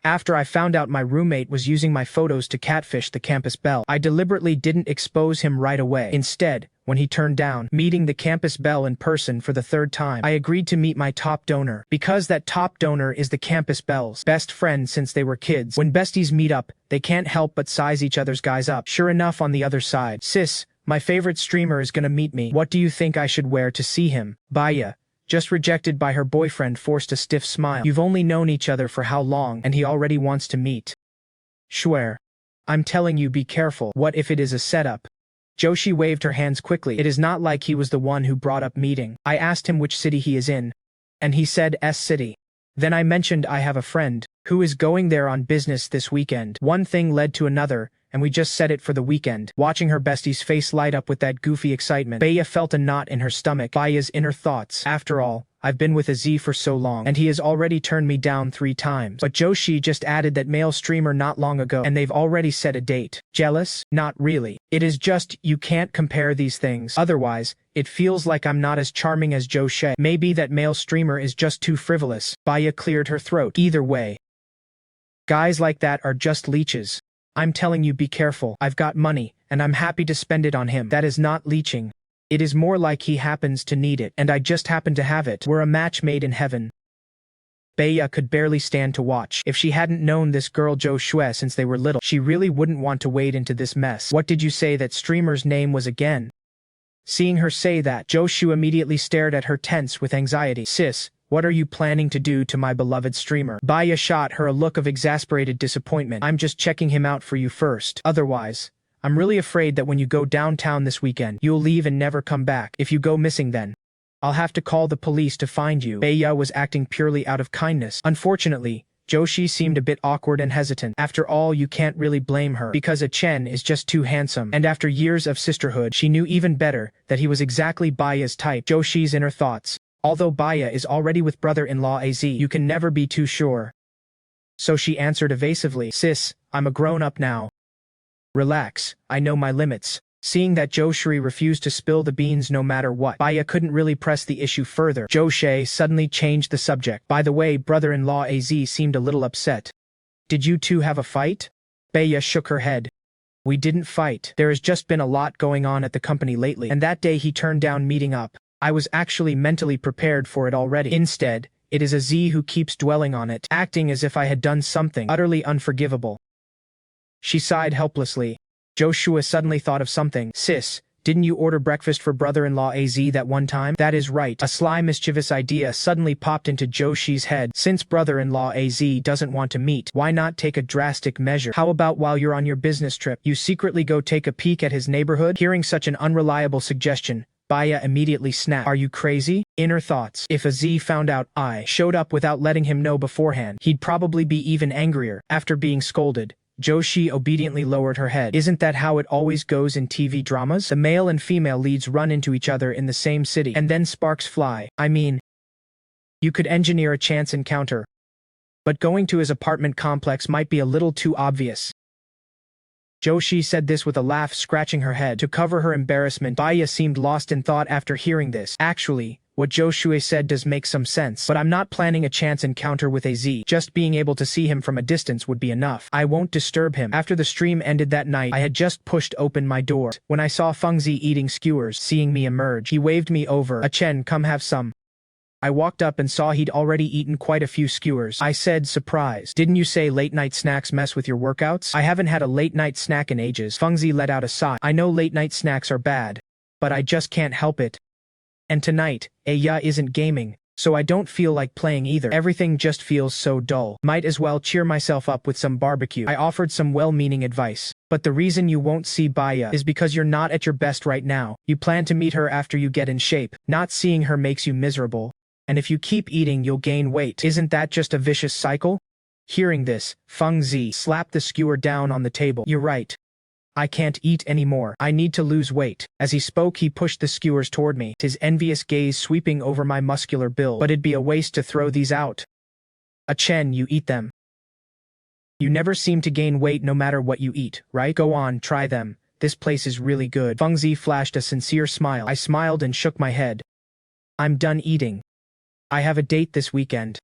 After I found out my roommate was using my photos to catfish the campus belle, I deliberately didn't expose him right away. Instead, when he turned down meeting the campus belle in person for the third time, I agreed to meet my top donor. Because that top donor is the campus belle's best friend since they were kids. When besties meet up, they can't help but size each other's guys up. Sure enough, on the other side, sis, my favorite streamer is gonna meet me. What do you think I should wear to see him? Bai Ya, just rejected by her boyfriend, forced a stiff smile. You've only known each other for how long, and he already wants to meet? Swear. I'm telling you, be careful. What if it is a setup? Joshi waved her hands quickly. It is not like he was the one who brought up meeting. I asked him which city he is in, and he said S city. Then I mentioned I have a friend who is going there on business this weekend. One thing led to another, and we just set it for the weekend. Watching her bestie's face light up with that goofy excitement, Bai Ya felt a knot in her stomach. Bai Ya's inner thoughts. After all, I've been with a Z for so long, and he has already turned me down 3 times. But Joshi just added that male streamer not long ago, and they've already set a date. Jealous? Not really. It is just, you can't compare these things. Otherwise, it feels like I'm not as charming as Joshi. Maybe that male streamer is just too frivolous. Bai Ya cleared her throat. Either way, guys like that are just leeches. I'm telling you, be careful. I've got money, and I'm happy to spend it on him. That is not leeching. It is more like he happens to need it, and I just happen to have it. We're a match made in heaven. Bai Ya could barely stand to watch. If she hadn't known this girl Jo Shue since they were little, she really wouldn't want to wade into this mess. What did you say that streamer's name was again? Seeing her say that, Jo Shue immediately stared at her, tense with anxiety. Sis, what are you planning to do to my beloved streamer? Bai Ya shot her a look of exasperated disappointment. I'm just checking him out for you first. Otherwise, I'm really afraid that when you go downtown this weekend, you'll leave and never come back. If you go missing, then I'll have to call the police to find you. Bai Ya was acting purely out of kindness. Unfortunately, Joshi seemed a bit awkward and hesitant. After all, you can't really blame her, because Ah Chen is just too handsome. And after years of sisterhood, she knew even better that he was exactly Bai Ya's type. Joshi's inner thoughts. Although Bai Ya is already with brother-in-law Az, you can never be too sure. So she answered evasively, Sis, I'm a grown-up now. Relax, I know my limits. Seeing that Joshi refused to spill the beans no matter what, Bai Ya couldn't really press the issue further. Joshi suddenly changed the subject. By the way, brother-in-law Az seemed a little upset. Did you two have a fight? Bai Ya shook her head. We didn't fight. There has just been a lot going on at the company lately, and that day he turned down meeting up. I was actually mentally prepared for it already. Instead, it is a Z who keeps dwelling on it, acting as if I had done something utterly unforgivable. She sighed helplessly. Joshua suddenly thought of something. Sis, didn't you order breakfast for brother-in-law Az that one time? That is right. A sly, mischievous idea suddenly popped into Joshi's head. Since brother-in-law Az doesn't want to meet, why not take a drastic measure? How about while you're on your business trip, you secretly go take a peek at his neighborhood? Hearing such an unreliable suggestion, Bai Ya immediately snapped. Are you crazy? Inner thoughts. If a Z found out I showed up without letting him know beforehand, he'd probably be even angrier. After being scolded, Joshi obediently lowered her head. Isn't that how it always goes in TV dramas? The male and female leads run into each other in the same city, and then sparks fly. I mean, you could engineer a chance encounter. But going to his apartment complex might be a little too obvious. Joshi said this with a laugh, scratching her head. To cover her embarrassment, Bai Ya seemed lost in thought after hearing this. Actually, what Joshua said does make some sense, but I'm not planning a chance encounter with Az. Just being able to see him from a distance would be enough. I won't disturb him. After the stream ended that night, I had just pushed open my door when I saw Fengzi eating skewers. Seeing me emerge, he waved me over. Ah Chen, come have some. I walked up and saw he'd already eaten quite a few skewers. I said, surprised. Didn't you say late-night snacks mess with your workouts? I haven't had a late-night snack in ages. Fengzi let out a sigh. I know late-night snacks are bad, but I just can't help it. And tonight, Ya isn't gaming, so I don't feel like playing either. Everything just feels so dull. Might as well cheer myself up with some barbecue. I offered some well-meaning advice. But the reason you won't see Bai Ya is because you're not at your best right now. You plan to meet her after you get in shape. Not seeing her makes you miserable. And if you keep eating, you'll gain weight. Isn't that just a vicious cycle? Hearing this, Fengzi slapped the skewer down on the table. You're right. I can't eat anymore. I need to lose weight. As he spoke, he pushed the skewers toward me, his envious gaze sweeping over my muscular build. But it'd be a waste to throw these out. Ah Chen, you eat them. You never seem to gain weight no matter what you eat, right? Go on, try them. This place is really good. Fengzi flashed a sincere smile. I smiled and shook my head. I'm done eating. I have a date this weekend.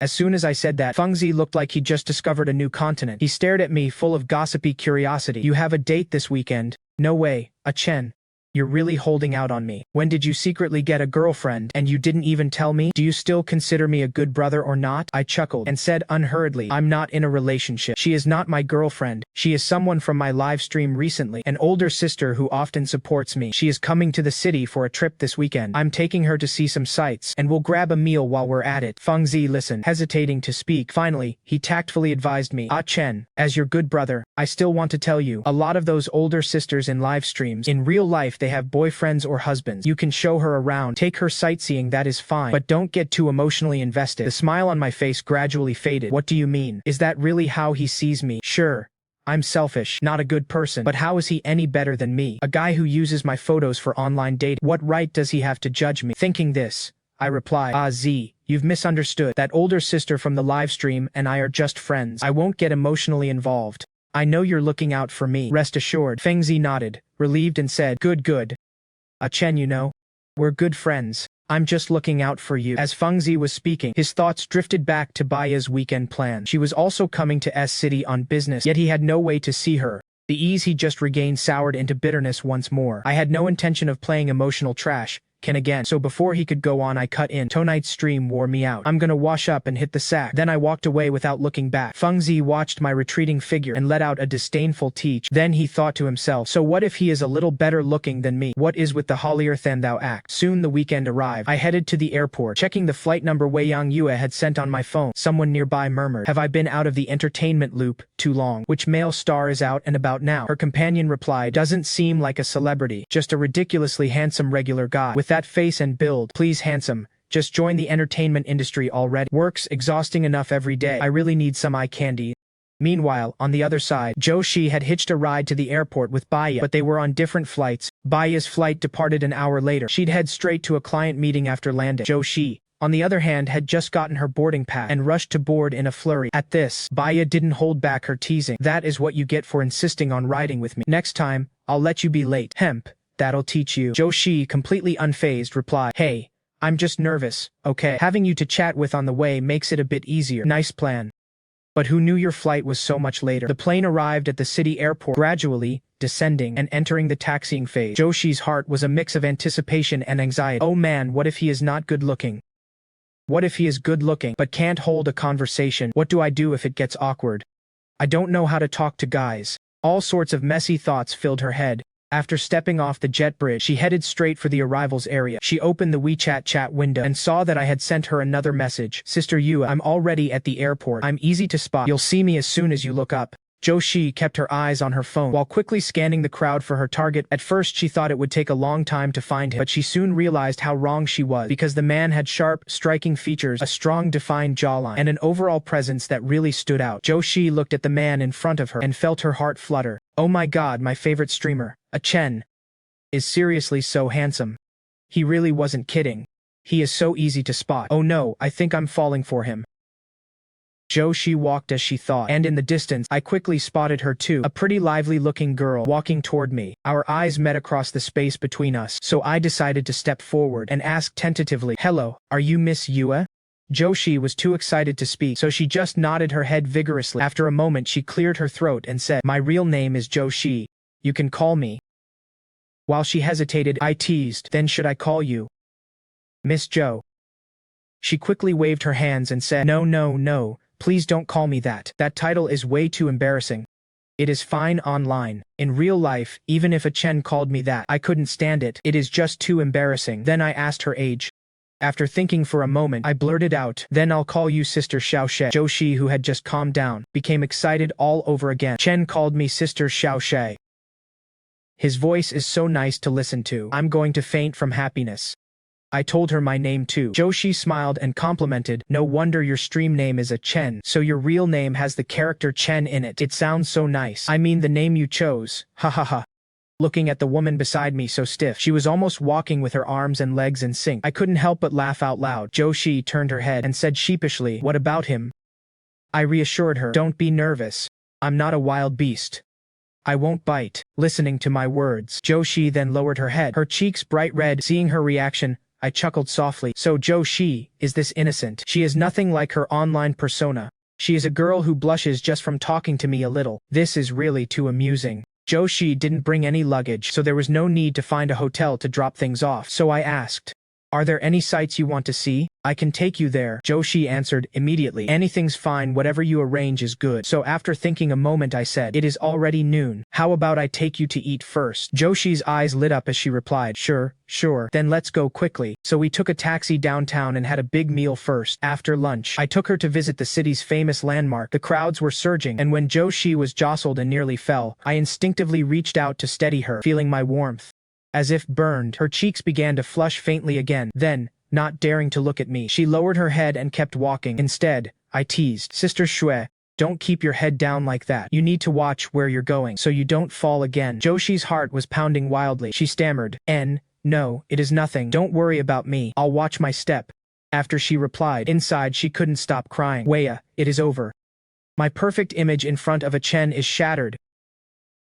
As soon as I said that, Fengzi looked like he just discovered a new continent. He stared at me full of gossipy curiosity. You have a date this weekend? No way, Ah Chen. You're really holding out on me. When did you secretly get a girlfriend and you didn't even tell me? Do you still consider me a good brother or not? I chuckled and said unhurriedly, I'm not in a relationship. She is not my girlfriend. She is someone from my live stream recently, an older sister who often supports me. She is coming to the city for a trip this weekend. I'm taking her to see some sights, and we'll grab a meal while we're at it. Fengzi listened, hesitating to speak. Finally, he tactfully advised me, Ah Chen, as your good brother, I still want to tell you, a lot of those older sisters in live streams, in real life they have boyfriends or husbands. You can show her around, take her sightseeing, that is fine, but don't get too emotionally invested. The smile on my face gradually faded. What do you mean? Is that really how he sees me? Sure. I'm selfish, not a good person, but how is he any better than me? A guy who uses my photos for online dating. What right does he have to judge me? Thinking this, I replied, Ah Z, you've misunderstood. That older sister from the live stream and I are just friends. I won't get emotionally involved. I know you're looking out for me. Rest assured. Fengzi nodded, relieved and said, good. Ah Chen, you know, we're good friends. I'm just looking out for you. As Fengzi was speaking, his thoughts drifted back to Bai Ya's weekend plan. She was also coming to S City on business, yet he had no way to see her. The ease he just regained soured into bitterness once more. I had no intention of playing emotional trash. Ken again. So before he could go on, I cut in. Tonight's stream wore me out. I'm gonna wash up and hit the sack. Then I walked away without looking back. Fengzi watched my retreating figure and let out a disdainful teach. Then he thought to himself, so what if he is a little better looking than me? What is with the holier than thou act? Soon the weekend arrived. I headed to the airport, checking the flight number Wei Yang Yue had sent on my phone. Someone nearby murmured, have I been out of the entertainment loop too long? Which male star is out and about now? Her companion replied, doesn't seem like a celebrity, just a ridiculously handsome regular guy. With that face and build, please handsome, just join the entertainment industry already. Work's exhausting enough every day. I really need some eye candy. Meanwhile, on the other side, Zhou Shi had hitched a ride to the airport with Bai Ya, but they were on different flights. Bai Ya's flight departed an hour later. She'd head straight to a client meeting after landing. Zhou Shi, on the other hand, had just gotten her boarding pass and rushed to board in a flurry. At this, Bai Ya didn't hold back her teasing. That is what you get for insisting on riding with me. Next time, I'll let you be late. Hemp. That'll teach you. Zhou Shi, completely unfazed, replied, hey, I'm just nervous, okay? Having you to chat with on the way makes it a bit easier. Nice plan. But who knew your flight was so much later? The plane arrived at the city airport, gradually descending and entering the taxiing phase. Zhou Shi's heart was a mix of anticipation and anxiety. Oh man, what if he is not good looking? What if he is good looking, but can't hold a conversation? What do I do if it gets awkward? I don't know how to talk to guys. All sorts of messy thoughts filled her head. After stepping off the jet bridge, she headed straight for the arrivals area. She opened the WeChat chat window and saw that I had sent her another message. Sister Yue, I'm already at the airport. I'm easy to spot. You'll see me as soon as you look up. Zhou Shi kept her eyes on her phone while quickly scanning the crowd for her target. At first she thought it would take a long time to find him, but she soon realized how wrong she was, because the man had sharp, striking features, a strong defined jawline, and an overall presence that really stood out. Zhou Shi looked at the man in front of her and felt her heart flutter. Oh my god, my favorite streamer, Ah Chen, is seriously so handsome. He really wasn't kidding. He is so easy to spot. Oh no, I think I'm falling for him. Zhou Shi walked as she thought, and in the distance, I quickly spotted her too, a pretty lively-looking girl walking toward me. Our eyes met across the space between us, so I decided to step forward and ask tentatively, hello, are you Miss Yue? Zhou Shi was too excited to speak, so she just nodded her head vigorously. After a moment she cleared her throat and said, my real name is Zhou Shi. You can call me. While she hesitated, I teased, then should I call you Miss Zhou? She quickly waved her hands and said, no. Please don't call me that. That title is way too embarrassing. It is fine online. In real life, even if Ah Chen called me that, I couldn't stand it. It is just too embarrassing. Then I asked her age. After thinking for a moment, I blurted out, then I'll call you Sister Xiaoshe. Zhou Shi, who had just calmed down, became excited all over again. Chen called me Sister Xiaoshe. His voice is so nice to listen to. I'm going to faint from happiness. I told her my name too. Zhou Shi smiled and complimented, no wonder your stream name is Ah Chen, so your real name has the character Chen in it. It sounds so nice. I mean the name you chose, ha ha ha. Looking at the woman beside me so stiff, she was almost walking with her arms and legs in sync. I couldn't help but laugh out loud. Zhou Shi turned her head and said sheepishly, what about him? I reassured her, don't be nervous. I'm not a wild beast. I won't bite. Listening to my words, Zhou Shi then lowered her head, her cheeks bright red. Seeing her reaction, I chuckled softly. So Zhou Shi is this innocent. She is nothing like her online persona. She is a girl who blushes just from talking to me a little. This is really too amusing. Zhou Shi didn't bring any luggage, so there was no need to find a hotel to drop things off. So I asked, "Are there any sites you want to see? I can take you there." Zhou Shi answered immediately, "Anything's fine, whatever you arrange is good." So after thinking a moment I said, "It is already noon. How about I take you to eat first?" Zhou Shi's eyes lit up as she replied, Sure. Then let's go quickly." So we took a taxi downtown and had a big meal first. After lunch, I took her to visit the city's famous landmark. The crowds were surging, and when Zhou Shi was jostled and nearly fell, I instinctively reached out to steady her, feeling my warmth. As if burned, her cheeks began to flush faintly again. Then, not daring to look at me, she lowered her head and kept walking. Instead, I teased, "Sister Shui, don't keep your head down like that. You need to watch where you're going, so you don't fall again." Zhou Shi's heart was pounding wildly. She stammered, "No, it is nothing. Don't worry about me. I'll watch my step." After she replied, inside she couldn't stop crying. "Bai Ya, it is over. My perfect image in front of Ah Chen is shattered.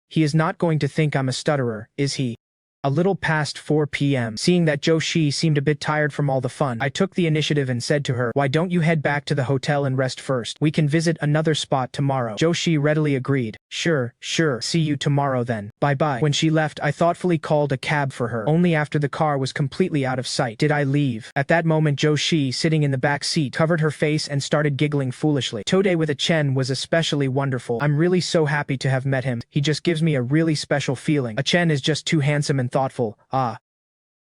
He is not going to think I'm a stutterer, is he?" A little past 4 p.m., seeing that Zhou Shi seemed a bit tired from all the fun, I took the initiative and said to her, "Why don't you head back to the hotel and rest first? We can visit another spot tomorrow." Zhou Shi readily agreed. Sure. See you tomorrow then. Bye-bye." When she left, I thoughtfully called a cab for her. Only after the car was completely out of sight did I leave. At that moment, Zhou Shi, sitting in the back seat, covered her face and started giggling foolishly. Today with Ah Chen was especially wonderful. I'm really so happy to have met him. He just gives me a really special feeling. Ah Chen is just too handsome and thoughtful.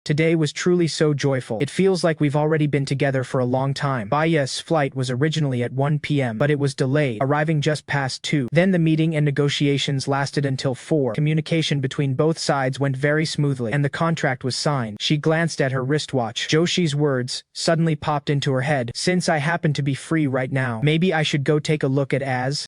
Today was truly so joyful. It feels like we've already been together for a long time. Bai Ya's flight was originally at 1 p.m., but it was delayed, arriving just past 2. Then the meeting and negotiations lasted until 4. Communication between both sides went very smoothly, and the contract was signed. She glanced at her wristwatch. Zhou Shi's words suddenly popped into her head. "Since I happen to be free right now, maybe I should go take a look at Az.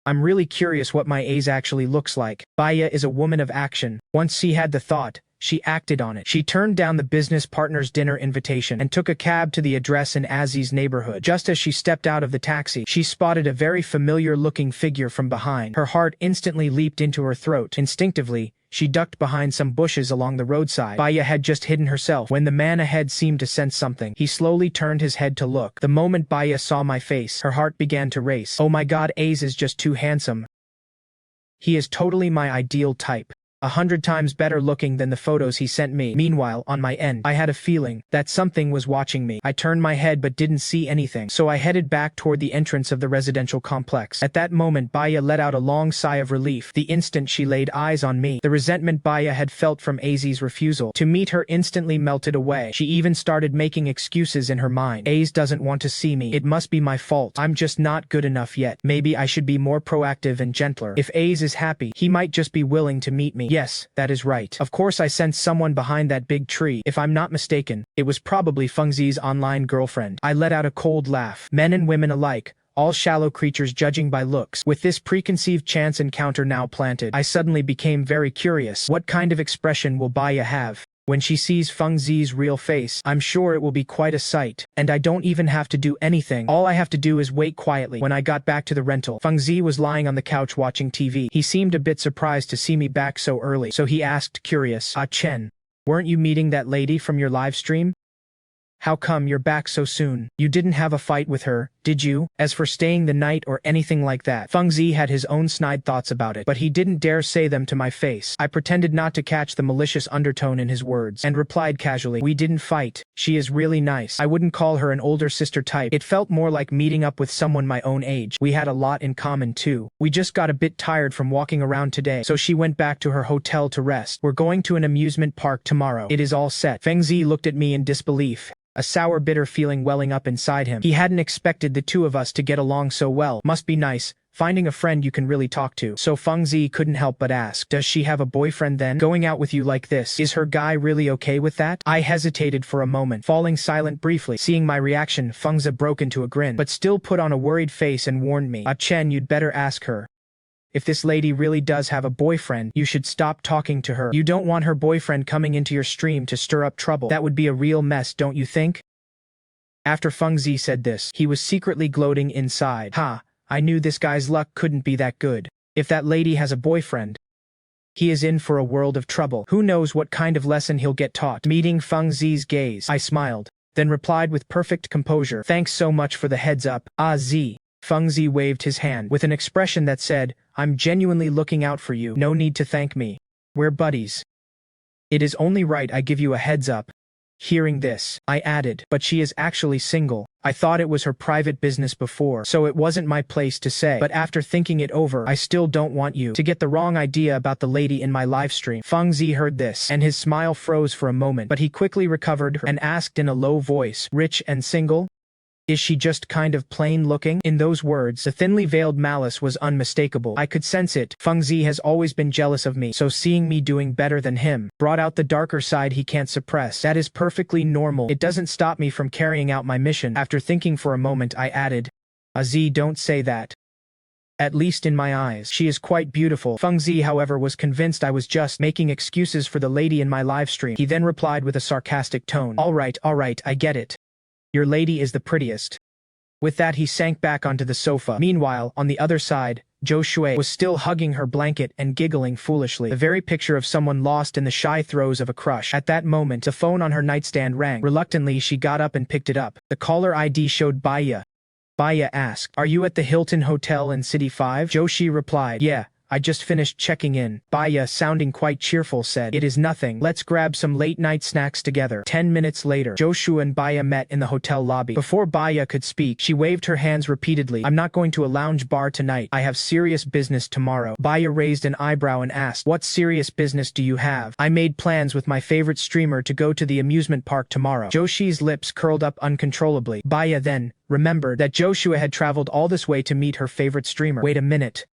I'm really curious what my Az actually looks like." Bai Ya is a woman of action. Once she had the thought, she acted on it. She turned down the business partner's dinner invitation and took a cab to the address in Azzy's neighborhood. Just as she stepped out of the taxi, she spotted a very familiar-looking figure from behind. Her heart instantly leaped into her throat. Instinctively, she ducked behind some bushes along the roadside. Bai Ya had just hidden herself when the man ahead seemed to sense something. He slowly turned his head to look. The moment Bai Ya saw my face, her heart began to race. Oh my god, Az is just too handsome. He is totally my ideal type. 100 times better looking than the photos he sent me. Meanwhile, on my end, I had a feeling that something was watching me. I turned my head but didn't see anything, so I headed back toward the entrance of the residential complex. At that moment, Bai Ya let out a long sigh of relief. The instant she laid eyes on me, the resentment Bai Ya had felt from Az's refusal to meet her instantly melted away. She even started making excuses in her mind. Az doesn't want to see me. It must be my fault. I'm just not good enough yet. Maybe I should be more proactive and gentler. If Az is happy, he might just be willing to meet me. Yes, that is right. Of course I sensed someone behind that big tree. If I'm not mistaken, it was probably Fengzi's online girlfriend. I let out a cold laugh. Men and women alike, all shallow creatures judging by looks. With this preconceived chance encounter now planted, I suddenly became very curious. What kind of expression will Bai Ya have when she sees Fengzi's real face? I'm sure it will be quite a sight. And I don't even have to do anything. All I have to do is wait quietly. When I got back to the rental, Fengzi was lying on the couch watching TV. He seemed a bit surprised to see me back so early, so he asked, curious, "Ah Chen, weren't you meeting that lady from your live stream? How come you're back so soon? You didn't have a fight with her, did you?" As for staying the night or anything like that, Fengzi had his own snide thoughts about it, but he didn't dare say them to my face. I pretended not to catch the malicious undertone in his words, and replied casually, "We didn't fight. She is really nice. I wouldn't call her an older sister type. It felt more like meeting up with someone my own age. We had a lot in common too. We just got a bit tired from walking around today, so she went back to her hotel to rest. We're going to an amusement park tomorrow. It is all set." Fengzi looked at me in disbelief, a sour bitter feeling welling up inside him. He hadn't expected the two of us to get along so well. Must be nice, finding a friend you can really talk to. So Fengzi couldn't help but ask, "Does she have a boyfriend then? Going out with you like this, is her guy really okay with that?" I hesitated for a moment, falling silent briefly. Seeing my reaction, Fengzi broke into a grin, but still put on a worried face and warned me, "Ah Chen, you'd better ask her. If this lady really does have a boyfriend, you should stop talking to her. You don't want her boyfriend coming into your stream to stir up trouble. That would be a real mess, don't you think?" After Fengzi said this, he was secretly gloating inside. I knew this guy's luck couldn't be that good. If that lady has a boyfriend, He is in for a world of trouble. Who knows what kind of lesson he'll get taught. Meeting Feng Zi's gaze, I smiled, then replied with perfect composure, "Thanks so much for the heads up, Ah Z." Feng Zi waved his hand with an expression that said, "I'm genuinely looking out for you. No need to thank me. We're buddies. It is only right I give you a heads up." Hearing this, I added, "But she is actually single. I thought it was her private business before, so it wasn't my place to say. But after thinking it over, I still don't want you to get the wrong idea about the lady in my livestream." Feng Zi heard this, and his smile froze for a moment, but he quickly recovered and asked in a low voice, "Rich and single? Is she just kind of plain looking?" In those words, the thinly veiled malice was unmistakable. I could sense it. Feng Zi has always been jealous of me, so seeing me doing better than him brought out the darker side he can't suppress. That is perfectly normal. It doesn't stop me from carrying out my mission. After thinking for a moment, I added, "Aziz, don't say that. At least in my eyes, she is quite beautiful." Feng Zi, however, was convinced I was just making excuses for the lady in my livestream. He then replied with a sarcastic tone, all right, I get it. Your lady is the prettiest." With that, he sank back onto the sofa. Meanwhile, on the other side, Zhou Shui was still hugging her blanket and giggling foolishly, the very picture of someone lost in the shy throes of a crush. At that moment, the phone on her nightstand rang. Reluctantly, she got up and picked it up. The caller ID showed Bai Ya. Bai Ya asked, "Are you at the Hilton Hotel in City 5? Zhou Shi replied, "Yeah. I just finished checking in." Bai Ya, sounding quite cheerful, said, "It is nothing. Let's grab some late-night snacks together." 10 minutes later, Zhou Shu and Bai Ya met in the hotel lobby. Before Bai Ya could speak, she waved her hands repeatedly. "I'm not going to a lounge bar tonight. I have serious business tomorrow." Bai Ya raised an eyebrow and asked, "What serious business do you have?" "I made plans with my favorite streamer to go to the amusement park tomorrow." Zhou Shi's lips curled up uncontrollably. Bai Ya then remembered that Zhou Shu had traveled all this way to meet her favorite streamer. "Wait a minute.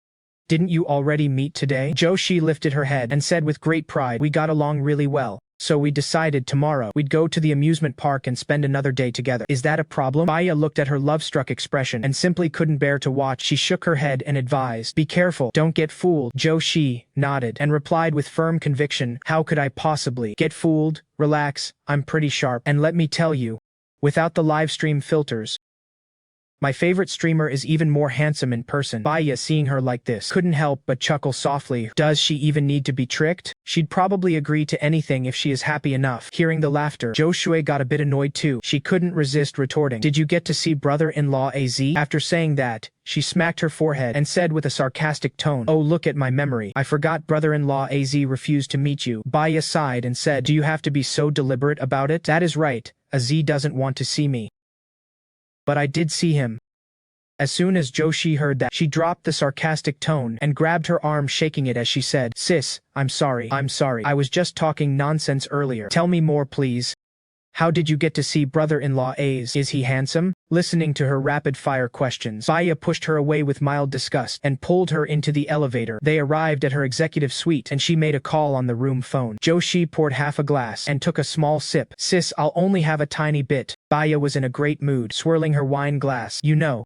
Didn't you already meet today?" Zhou Shi lifted her head and said with great pride, "We got along really well, so we decided tomorrow we'd go to the amusement park and spend another day together. Is that a problem?" Bai Ya looked at her love-struck expression and simply couldn't bear to watch. She shook her head and advised, "Be careful, don't get fooled." Zhou Shi nodded and replied with firm conviction, "How could I possibly get fooled? Relax, I'm pretty sharp. And let me tell you, without the livestream filters, my favorite streamer is even more handsome in person." Bai Ya, seeing her like this, couldn't help but chuckle softly. Does she even need to be tricked? She'd probably agree to anything if she is happy enough. Hearing the laughter, Zhou Shui got a bit annoyed too. She couldn't resist retorting, "Did you get to see brother-in-law AZ?" After saying that, she smacked her forehead and said with a sarcastic tone, "Oh, look at my memory. I forgot brother-in-law AZ refused to meet you." Bai Ya sighed and said, "Do you have to be so deliberate about it?" "That is right. AZ doesn't want to see me. But I did see him." As soon as Zhou Shi heard that, she dropped the sarcastic tone and grabbed her arm, shaking it as she said, "Sis, I'm sorry. I was just talking nonsense earlier. Tell me more, please. How did you get to see brother-in-law Az? Is he handsome?" Listening to her rapid-fire questions, Bai Ya pushed her away with mild disgust and pulled her into the elevator. They arrived at her executive suite and she made a call on the room phone. Zhou Shi poured half a glass and took a small sip. "Sis, I'll only have a tiny bit." Bai Ya was in a great mood, swirling her wine glass. "You know,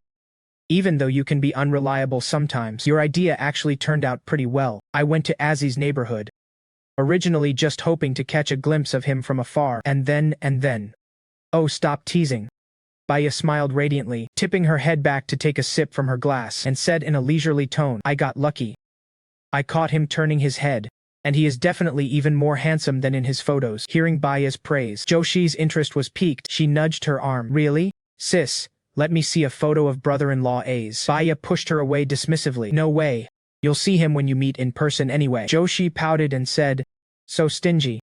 even though you can be unreliable sometimes, your idea actually turned out pretty well. I went to Azzy's neighborhood, originally just hoping to catch a glimpse of him from afar, and then. Oh, stop teasing." Bai Ya smiled radiantly, tipping her head back to take a sip from her glass, and said in a leisurely tone, "I got lucky. I caught him turning his head, and he is definitely even more handsome than in his photos." Hearing Bai Ya's praise, Zhou Shi's interest was piqued. She nudged her arm. "Really? Sis, let me see a photo of brother-in-law Az." Bai Ya pushed her away dismissively. "No way. You'll see him when you meet in person anyway." Zhou Shi pouted and said, "So stingy."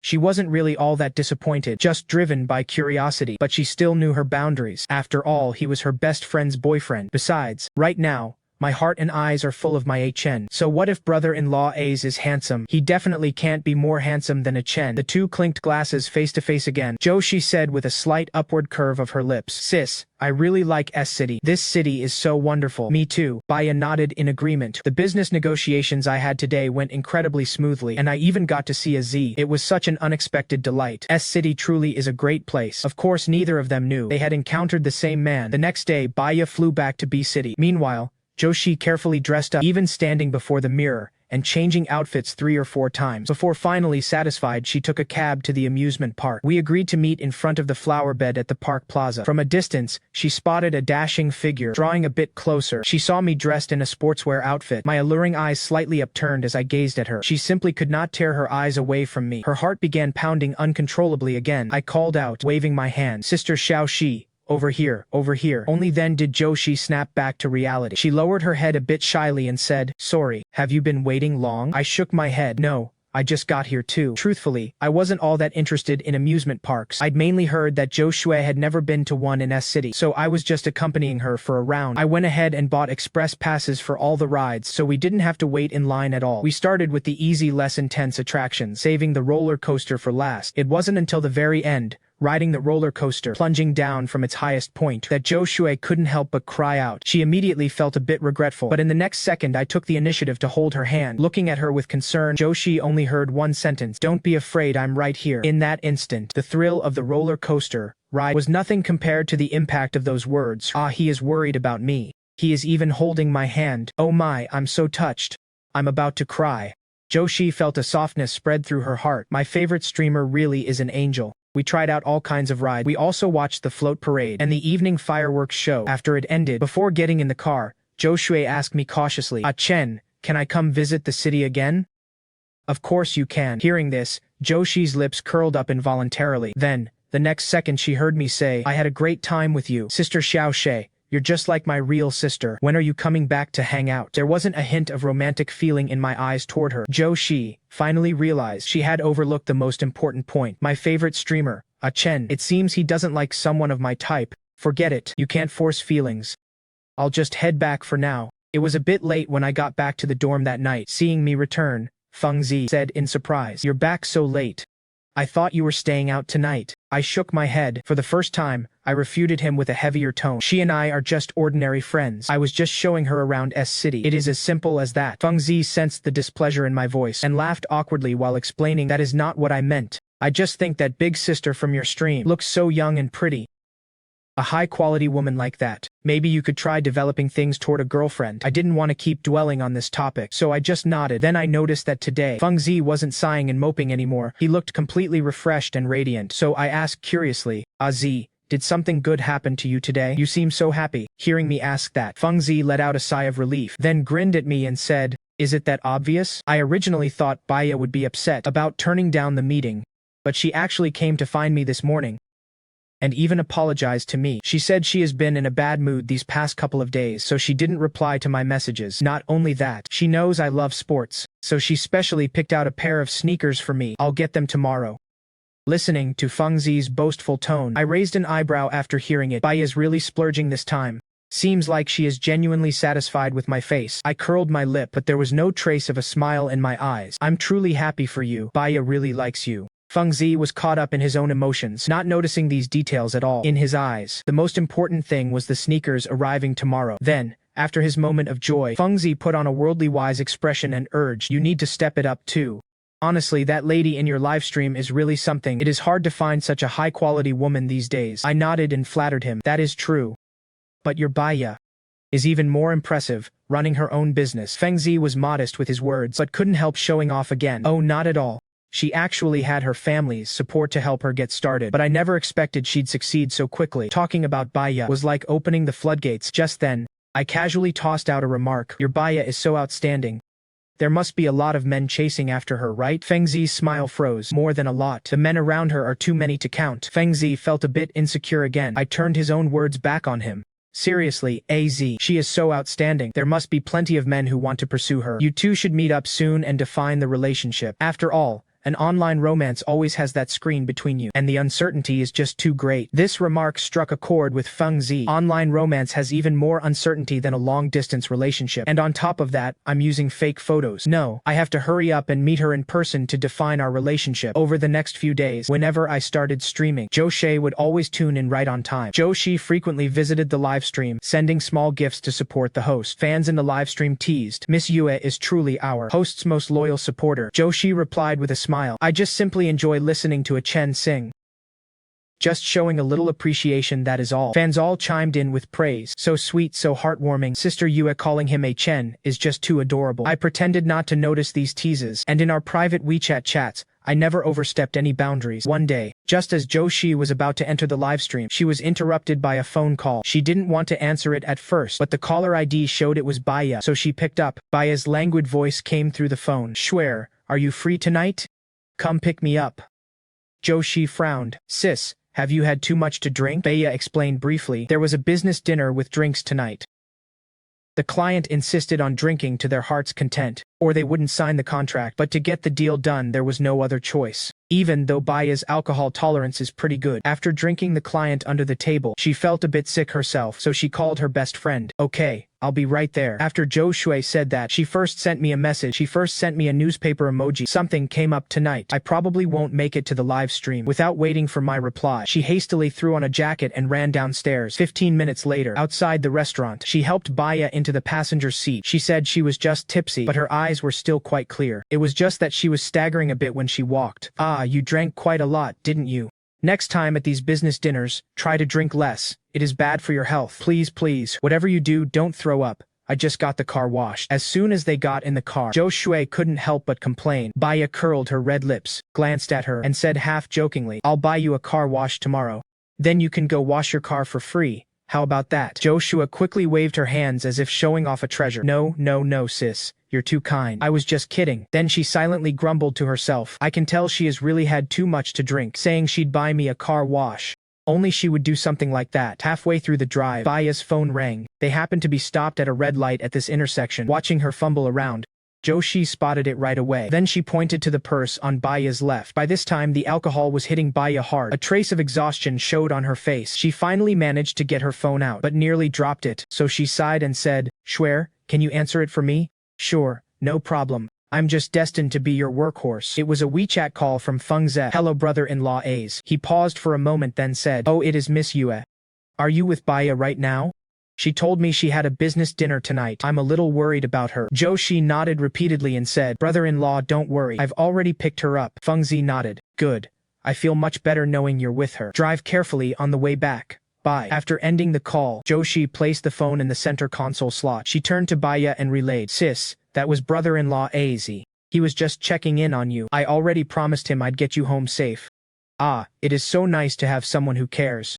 She wasn't really all that disappointed, just driven by curiosity, but she still knew her boundaries. After all, he was her best friend's boyfriend. Besides, right now, my heart and eyes are full of my Ah Chen. So what if brother-in-law Az is handsome? He definitely can't be more handsome than Ah Chen. The two clinked glasses face to face again. Zhou Shi said with a slight upward curve of her lips, "Sis, I really like S City. This city is so wonderful." "Me too." Bai Ya nodded in agreement. "The business negotiations I had today went incredibly smoothly, and I even got to see a Z. It was such an unexpected delight. S City truly is a great place." Of course, neither of them knew they had encountered the same man. The next day, Bai Ya flew back to B City. Meanwhile, Zhou Shi carefully dressed up, even standing before the mirror, and changing outfits 3 or 4 times. Before finally satisfied, she took a cab to the amusement park. We agreed to meet in front of the flower bed at the park plaza. From a distance, she spotted a dashing figure. Drawing a bit closer, she saw me dressed in a sportswear outfit, my alluring eyes slightly upturned as I gazed at her. She simply could not tear her eyes away from me. Her heart began pounding uncontrollably again. I called out, waving my hand, "Sister Xiao Shi, over here, over here." Only then did Zhou Shi snap back to reality. She lowered her head a bit shyly and said, "Sorry, have you been waiting long?" I shook my head. "No, I just got here too." Truthfully, I wasn't all that interested in amusement parks. I'd mainly heard that Zhou Shui had never been to one in S City, so I was just accompanying her for a round. I went ahead and bought express passes for all the rides, so we didn't have to wait in line at all. We started with the easy, less intense attractions, saving the roller coaster for last. It wasn't until the very end, riding the roller coaster, plunging down from its highest point, that Zhou Shui couldn't help but cry out. She immediately felt a bit regretful, but in the next second I took the initiative to hold her hand. Looking at her with concern, Zhou Shi only heard one sentence, "Don't be afraid, I'm right here." In that instant, the thrill of the roller coaster ride was nothing compared to the impact of those words. Ah, he is worried about me. He is even holding my hand. Oh my, I'm so touched. I'm about to cry. Zhou Shi felt a softness spread through her heart. My favorite streamer really is an angel. We tried out all kinds of rides. We also watched the float parade and the evening fireworks show. After it ended, before getting in the car, Zhou Shui asked me cautiously, "Ah Chen, can I come visit the city again?" "Of course you can." Hearing this, Zhou Shi's lips curled up involuntarily. Then, the next second she heard me say, "I had a great time with you, Sister Xiao Shui. You're just like my real sister. When are you coming back to hang out?" There wasn't a hint of romantic feeling in my eyes toward her. Zhou Shi finally realized she had overlooked the most important point. My favorite streamer, Ah Chen. It seems he doesn't like someone of my type. Forget it. You can't force feelings. I'll just head back for now. It was a bit late when I got back to the dorm that night. Seeing me return, Feng Zi said in surprise, "You're back so late. I thought you were staying out tonight." I shook my head. For the first time, I refuted him with a heavier tone. "She and I are just ordinary friends. I was just showing her around S City. It is as simple as that." Feng Zi sensed the displeasure in my voice and laughed awkwardly while explaining, "That is not what I meant. I just think that big sister from your stream looks so young and pretty. A high-quality woman like that. Maybe you could try developing things toward a girlfriend." I didn't want to keep dwelling on this topic, so I just nodded. Then I noticed that today, Feng Zi wasn't sighing and moping anymore. He looked completely refreshed and radiant. So I asked curiously, "Ah Zi, did something good happen to you today? You seem so happy." Hearing me ask that, Feng Zi let out a sigh of relief, then grinned at me and said, "Is it that obvious?" I originally thought Bai Ya would be upset about turning down the meeting, but she actually came to find me this morning and even apologized to me. She said she has been in a bad mood these past couple of days, so she didn't reply to my messages. Not only that, she knows I love sports, so she specially picked out a pair of sneakers for me. I'll get them tomorrow. Listening to Feng Zi's boastful tone, I raised an eyebrow after hearing it. Bai is really splurging this time. Seems like she is genuinely satisfied with my face. I curled my lip, but there was no trace of a smile in my eyes. "I'm truly happy for you. Bai Ya really likes you." Feng Zi was caught up in his own emotions, not noticing these details at all. In his eyes, the most important thing was the sneakers arriving tomorrow. Then, after his moment of joy, Feng Zi put on a worldly-wise expression and urged, "You need to step it up too. Honestly, that lady in your livestream is really something. It is hard to find such a high-quality woman these days." I nodded and flattered him. "That is true. But your Bai Ya is even more impressive, running her own business." Feng Zi was modest with his words, but couldn't help showing off again. "Oh, not at all. She actually had her family's support to help her get started, but I never expected she'd succeed so quickly." Talking about Bai Ya was like opening the floodgates. Just then, I casually tossed out a remark, "Your Bai Ya is so outstanding. There must be a lot of men chasing after her, right?" Feng Zi's smile froze. "More than a lot. The men around her are too many to count." Feng Zi felt a bit insecure again. I turned his own words back on him. "Seriously, AZ, she is so outstanding. There must be plenty of men who want to pursue her. You two should meet up soon and define the relationship. After all, an online romance always has that screen between you, and the uncertainty is just too great." This remark struck a chord with Feng Zi. Online romance has even more uncertainty than a long-distance relationship. And on top of that, I'm using fake photos. No, I have to hurry up and meet her in person to define our relationship. Over the next few days, whenever I started streaming, Zhou Shi would always tune in right on time. Zhou Shi frequently visited the livestream, sending small gifts to support the host. Fans in the livestream teased, "Miss Yue is truly our host's most loyal supporter." Zhou Shi replied with a smile, "I just simply enjoy listening to Ah Chen sing." Just showing a little appreciation, that is all. Fans all chimed in with praise. So sweet, so heartwarming. Sister Yue calling him Ah Chen is just too adorable. I pretended not to notice these teases, and in our private WeChat chats, I never overstepped any boundaries. One day, just as Zhou Shi was about to enter the livestream, she was interrupted by a phone call. She didn't want to answer it at first, but the caller ID showed it was Bai Ya, so she picked up. Bai Ya's languid voice came through the phone. "Shuer, are you free tonight? Come pick me up." Zhou Shi frowned. "Sis, have you had too much to drink?" Bai Ya explained briefly. "There was a business dinner with drinks tonight. The client insisted on drinking to their heart's content, or they wouldn't sign the contract, but to get the deal done there was no other choice. Even though Bai Ya's alcohol tolerance is pretty good, after drinking the client under the table, she felt a bit sick herself, so she called her best friend. "Okay, I'll be right there." After Zhou Shui said that, she first sent me a message. She first sent me a newspaper emoji. "Something came up tonight. I probably won't make it to the live stream." Without waiting for my reply, she hastily threw on a jacket and ran downstairs. 15 minutes later, outside the restaurant, she helped Bai Ya into the passenger seat. She said she was just tipsy, but her eyes were still quite clear. It was just that she was staggering a bit when she walked. "Ah, you drank quite a lot, didn't you? Next time at these business dinners, try to drink less. It is bad for your health. Please, please, whatever you do, don't throw up. I just got the car washed." As soon as they got in the car, Zhou Shui couldn't help but complain. Bai Ya curled her red lips, glanced at her, and said half-jokingly, "I'll buy you a car wash tomorrow. Then you can go wash your car for free. How about that?" Zhou Shui quickly waved her hands as if showing off a treasure. "No, no, no, sis. You're too kind. I was just kidding." Then she silently grumbled to herself. "I can tell she has really had too much to drink, saying she'd buy me a car wash. Only she would do something like that." Halfway through the drive, Bai Ya's phone rang. They happened to be stopped at a red light at this intersection. Watching her fumble around, Zhou Shi spotted it right away. Then she pointed to the purse on Bai Ya's left. By this time, the alcohol was hitting Bai Ya hard. A trace of exhaustion showed on her face. She finally managed to get her phone out, but nearly dropped it, so she sighed and said, "Shuer, can you answer it for me?" "Sure, no problem. I'm just destined to be your workhorse." It was a WeChat call from Feng Ze. "Hello, brother-in-law A's." He paused for a moment, then said, "Oh, it is Miss Yue. Are you with Bai Ya right now? She told me she had a business dinner tonight. I'm a little worried about her." Zhou Shi nodded repeatedly and said, "Brother-in-law, don't worry. I've already picked her up." Feng Ze nodded. "Good. I feel much better knowing you're with her. Drive carefully on the way back. Bye." After ending the call, Zhou Shi placed the phone in the center console slot. She turned to Bai Ya and relayed, "Sis, that was brother-in-law Az. He was just checking in on you. I already promised him I'd get you home safe. Ah, it is so nice to have someone who cares."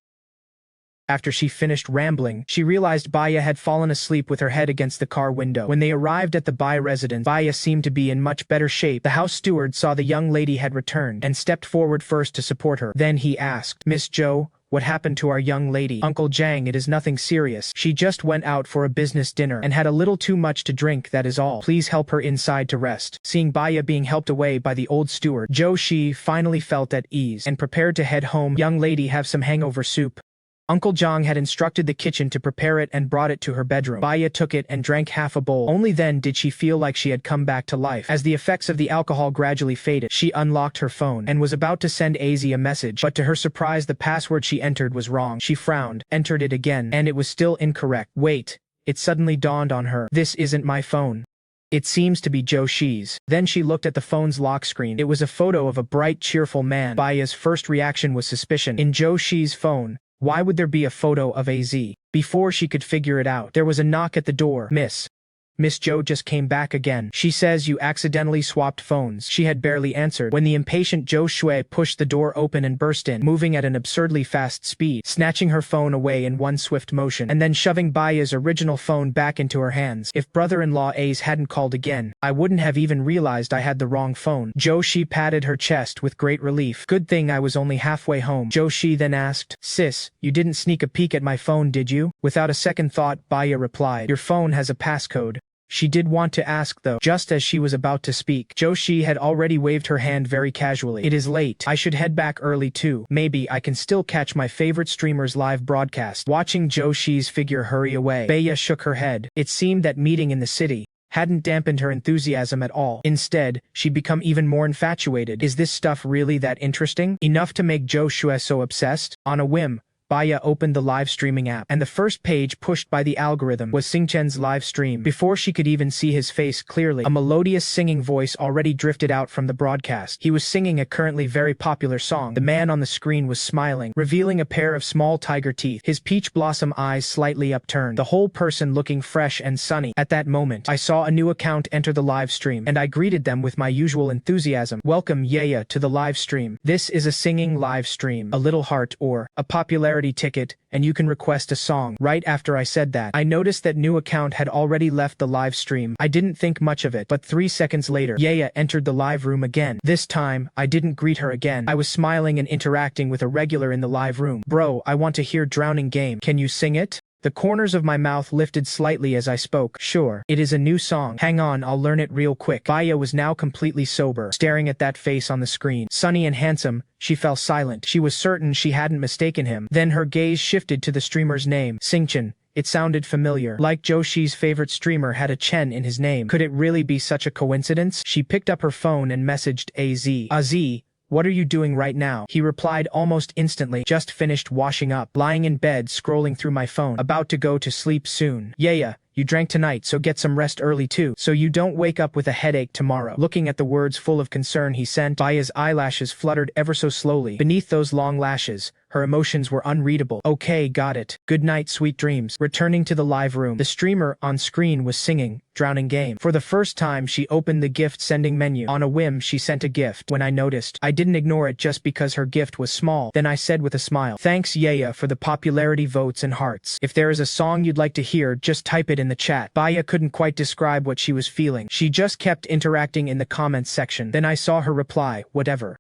After she finished rambling, she realized Bai Ya had fallen asleep with her head against the car window. When they arrived at the Bai residence, Bai Ya seemed to be in much better shape. The house steward saw the young lady had returned and stepped forward first to support her. Then he asked, "Miss Zhou, what happened to our young lady?" "Uncle Zhang, it is nothing serious. She just went out for a business dinner and had a little too much to drink, that is all. Please help her inside to rest." Seeing Bai Ya being helped away by the old steward, Zhou Shi finally felt at ease and prepared to head home. "Young lady, have some hangover soup." Uncle Zhang had instructed the kitchen to prepare it and brought it to her bedroom. Bai Ya took it and drank half a bowl. Only then did she feel like she had come back to life. As the effects of the alcohol gradually faded, she unlocked her phone and was about to send Az a message, but to her surprise the password she entered was wrong. She frowned, entered it again, and it was still incorrect. Wait, it suddenly dawned on her. This isn't my phone. It seems to be Zhou Shi's. Then she looked at the phone's lock screen. It was a photo of a bright, cheerful man. Bai Ya's first reaction was suspicion. In Zhou Shi's phone, why would there be a photo of Az? Before she could figure it out, there was a knock at the door. Miss Zhou just came back again. She says you accidentally swapped phones." She had barely answered when the impatient Zhou Shui pushed the door open and burst in, moving at an absurdly fast speed, snatching her phone away in one swift motion, and then shoving Bai Ya's original phone back into her hands. "If brother-in-law Ace hadn't called again, I wouldn't have even realized I had the wrong phone." Zhou Shi patted her chest with great relief. "Good thing I was only halfway home." Zhou Shi then asked, "Sis, you didn't sneak a peek at my phone, did you?" Without a second thought, Bai Ya replied, "Your phone has a passcode." She did want to ask though. Just as she was about to speak, Zhou Shi had already waved her hand very casually. "It is late. I should head back early too. Maybe I can still catch my favorite streamer's live broadcast." Watching Zhou Shi's figure hurry away, Bai Ya shook her head. It seemed that meeting in the city hadn't dampened her enthusiasm at all. Instead, she'd become even more infatuated. Is this stuff really that interesting? Enough to make Zhou Shui so obsessed? On a whim, Bai Ya opened the live streaming app, and the first page pushed by the algorithm was Xingchen's live stream. Before she could even see his face clearly, a melodious singing voice already drifted out from the broadcast. He was singing a currently very popular song. The man on the screen was smiling, revealing a pair of small tiger teeth, his peach blossom eyes slightly upturned, the whole person looking fresh and sunny. At that moment, I saw a new account enter the live stream, and I greeted them with my usual enthusiasm. Welcome Ya to the live stream. This is a singing live stream. A little heart or a popularity ticket, and you can request a song. Right after I said that, I noticed that new account had already left the live stream. I didn't think much of it, but 3 seconds later, Ya entered the live room again. This time, I didn't greet her again. I was smiling and interacting with a regular in the live room. Bro, I want to hear Drowning Game. Can you sing it? The corners of my mouth lifted slightly as I spoke. Sure, it is a new song. Hang on, I'll learn it real quick. Bai Ya was now completely sober, staring at that face on the screen. Sunny and handsome, she fell silent. She was certain she hadn't mistaken him. Then her gaze shifted to the streamer's name, Xingchen. It sounded familiar. Like Joshi's favorite streamer had a Chen in his name. Could it really be such a coincidence? She picked up her phone and messaged AZ. AZ, what are you doing right now? He replied almost instantly. Just finished washing up. Lying in bed scrolling through my phone. About to go to sleep soon. Yeah, you drank tonight, so get some rest early too, so you don't wake up with a headache tomorrow. Looking at the words full of concern he sent, Baya's eyelashes fluttered ever so slowly. Beneath those long lashes, her emotions were unreadable. Okay, got it. Good night, sweet dreams. Returning to the live room, the streamer on screen was singing Drowning Game. For the first time, she opened the gift sending menu. On a whim, she sent a gift. When I noticed, I didn't ignore it just because her gift was small. Then I said with a smile, thanks Ya for the popularity votes and hearts. If there is a song you'd like to hear, just type it in the chat. Bai Ya couldn't quite describe what she was feeling. She just kept interacting in the comments section. Then I saw her reply, whatever.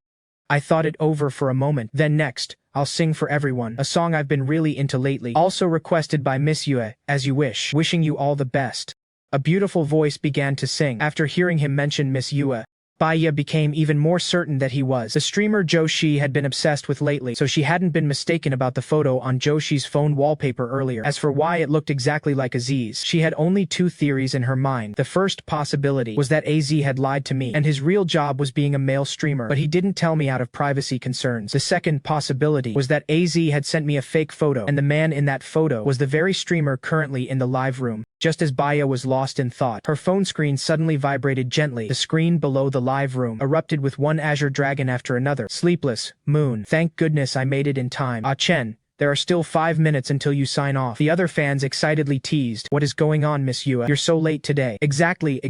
I thought it over for a moment. Then next, I'll sing for everyone, a song I've been really into lately. Also requested by Miss Yue, As You Wish. Wishing you all the best. A beautiful voice began to sing. After hearing him mention Miss Yue, Bai Ya became even more certain that he was the streamer Joshi had been obsessed with lately, so she hadn't been mistaken about the photo on Joshi's phone wallpaper earlier. As for why it looked exactly like Aziz's, she had only 2 theories in her mind. The first possibility was that AZ had lied to me, and his real job was being a male streamer, but he didn't tell me out of privacy concerns. The second possibility was that AZ had sent me a fake photo, and the man in that photo was the very streamer currently in the live room. Just as Bai Ya was lost in thought, her phone screen suddenly vibrated gently. The screen below the live room erupted with one azure dragon after another. Sleepless, moon. Thank goodness I made it in time. Ah Chen, there are still 5 minutes until you sign off. The other fans excitedly teased. What is going on, Miss Yue? You're so late today. Exactly.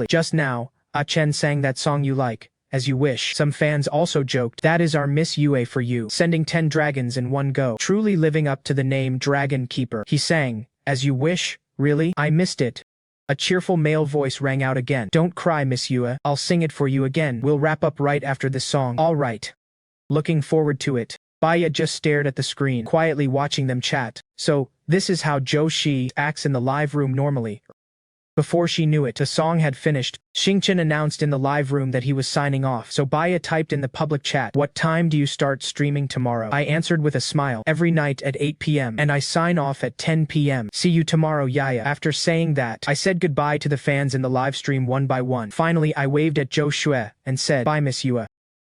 Just now, Ah Chen sang that song you like. As You Wish. Some fans also joked, that is our Miss Yue for you. Sending 10 dragons in one go. Truly living up to the name Dragon Keeper. He sang, As You Wish. Really? I missed it. A cheerful male voice rang out again. Don't cry, Miss Yue. I'll sing it for you again. We'll wrap up right after this song. All right. Looking forward to it. Bai Ya just stared at the screen, quietly watching them chat. So, this is how Joshi acts in the live room normally. Before she knew it, the song had finished. Xingchen announced in the live room that he was signing off, so Bai Ya typed in the public chat, what time do you start streaming tomorrow? I answered with a smile, every night at 8 p.m. and I sign off at 10 p.m. See you tomorrow, Yaya. After saying that, I said goodbye to the fans in the live stream one by one. Finally, I waved at Zhou Shui and said, bye Miss Yue.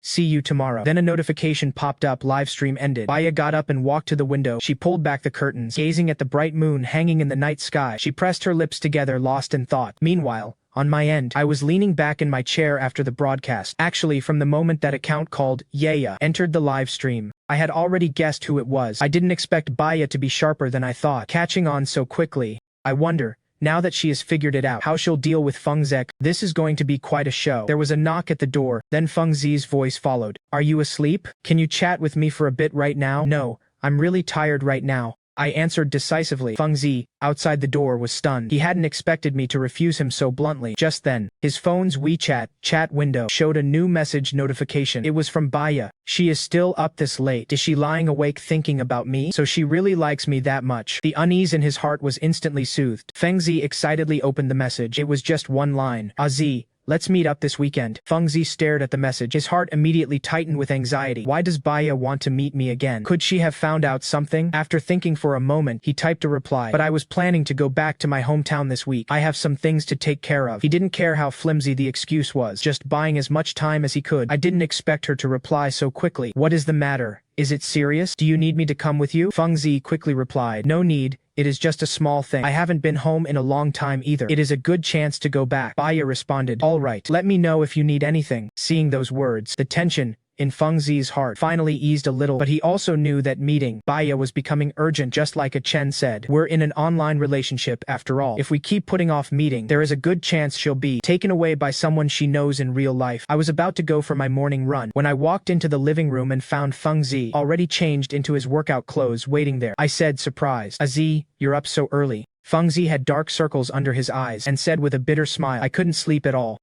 See you tomorrow. Then a notification popped up, live stream ended. Bai Ya got up and walked to the window. She pulled back the curtains, gazing at the bright moon hanging in the night sky. She pressed her lips together, lost in thought. Meanwhile, on my end, I was leaning back in my chair after the broadcast. Actually, from the moment that account called Ya entered the live stream, I had already guessed who it was. I didn't expect Bai Ya to be sharper than I thought, catching on so quickly. I wonder, now that she has figured it out, how she'll deal with Feng Zek. This is going to be quite a show. There was a knock at the door, then Feng Zi's voice followed. Are you asleep? Can you chat with me for a bit right now? No, I'm really tired right now. I answered decisively. Feng Zi, outside the door, was stunned. He hadn't expected me to refuse him so bluntly. Just then, his phone's WeChat chat window showed a new message notification. It was from Bai Ya. She is still up this late. Is she lying awake thinking about me? So she really likes me that much. The unease in his heart was instantly soothed. Feng Zi excitedly opened the message. It was just one line. Zi, let's meet up this weekend. Feng Zi stared at the message. His heart immediately tightened with anxiety. Why does Bai Ya want to meet me again? Could she have found out something? After thinking for a moment, he typed a reply. But I was planning to go back to my hometown this week. I have some things to take care of. He didn't care how flimsy the excuse was, just buying as much time as he could. I didn't expect her to reply so quickly. What is the matter? Is it serious? Do you need me to come with you? Feng Zi quickly replied. No need, it is just a small thing. I haven't been home in a long time either. It is a good chance to go back. Bai Ya responded. Alright, let me know if you need anything. Seeing those words, the tension in Feng Zi's heart finally eased a little, but he also knew that meeting Bai Ya was becoming urgent, just like Ah Chen said. We're in an online relationship after all. If we keep putting off meeting, there is a good chance she'll be taken away by someone she knows in real life. I was about to go for my morning run when I walked into the living room and found Feng Zi already changed into his workout clothes waiting there. I said, surprised. Zi, you're up so early. Feng Zi had dark circles under his eyes and said with a bitter smile, I couldn't sleep at all.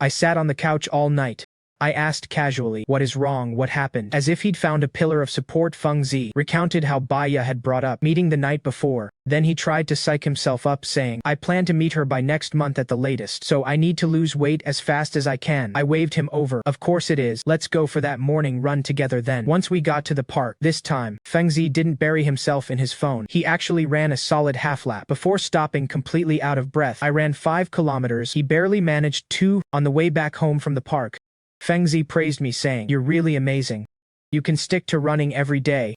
I sat on the couch all night. I asked casually, what is wrong, what happened? As if he'd found a pillar of support. Feng Zi recounted how Bai Ya had brought up meeting the night before. Then he tried to psych himself up, saying, I plan to meet her by next month at the latest, so I need to lose weight as fast as I can. I waved him over. Of course it is. Let's go for that morning run together then. Once we got to the park, this time, Feng Zi didn't bury himself in his phone. He actually ran a solid half lap before stopping completely out of breath. I ran 5 kilometers. He barely managed 2 on the way back home from the park. Feng Zi praised me, saying, you're really amazing. You can stick to running every day.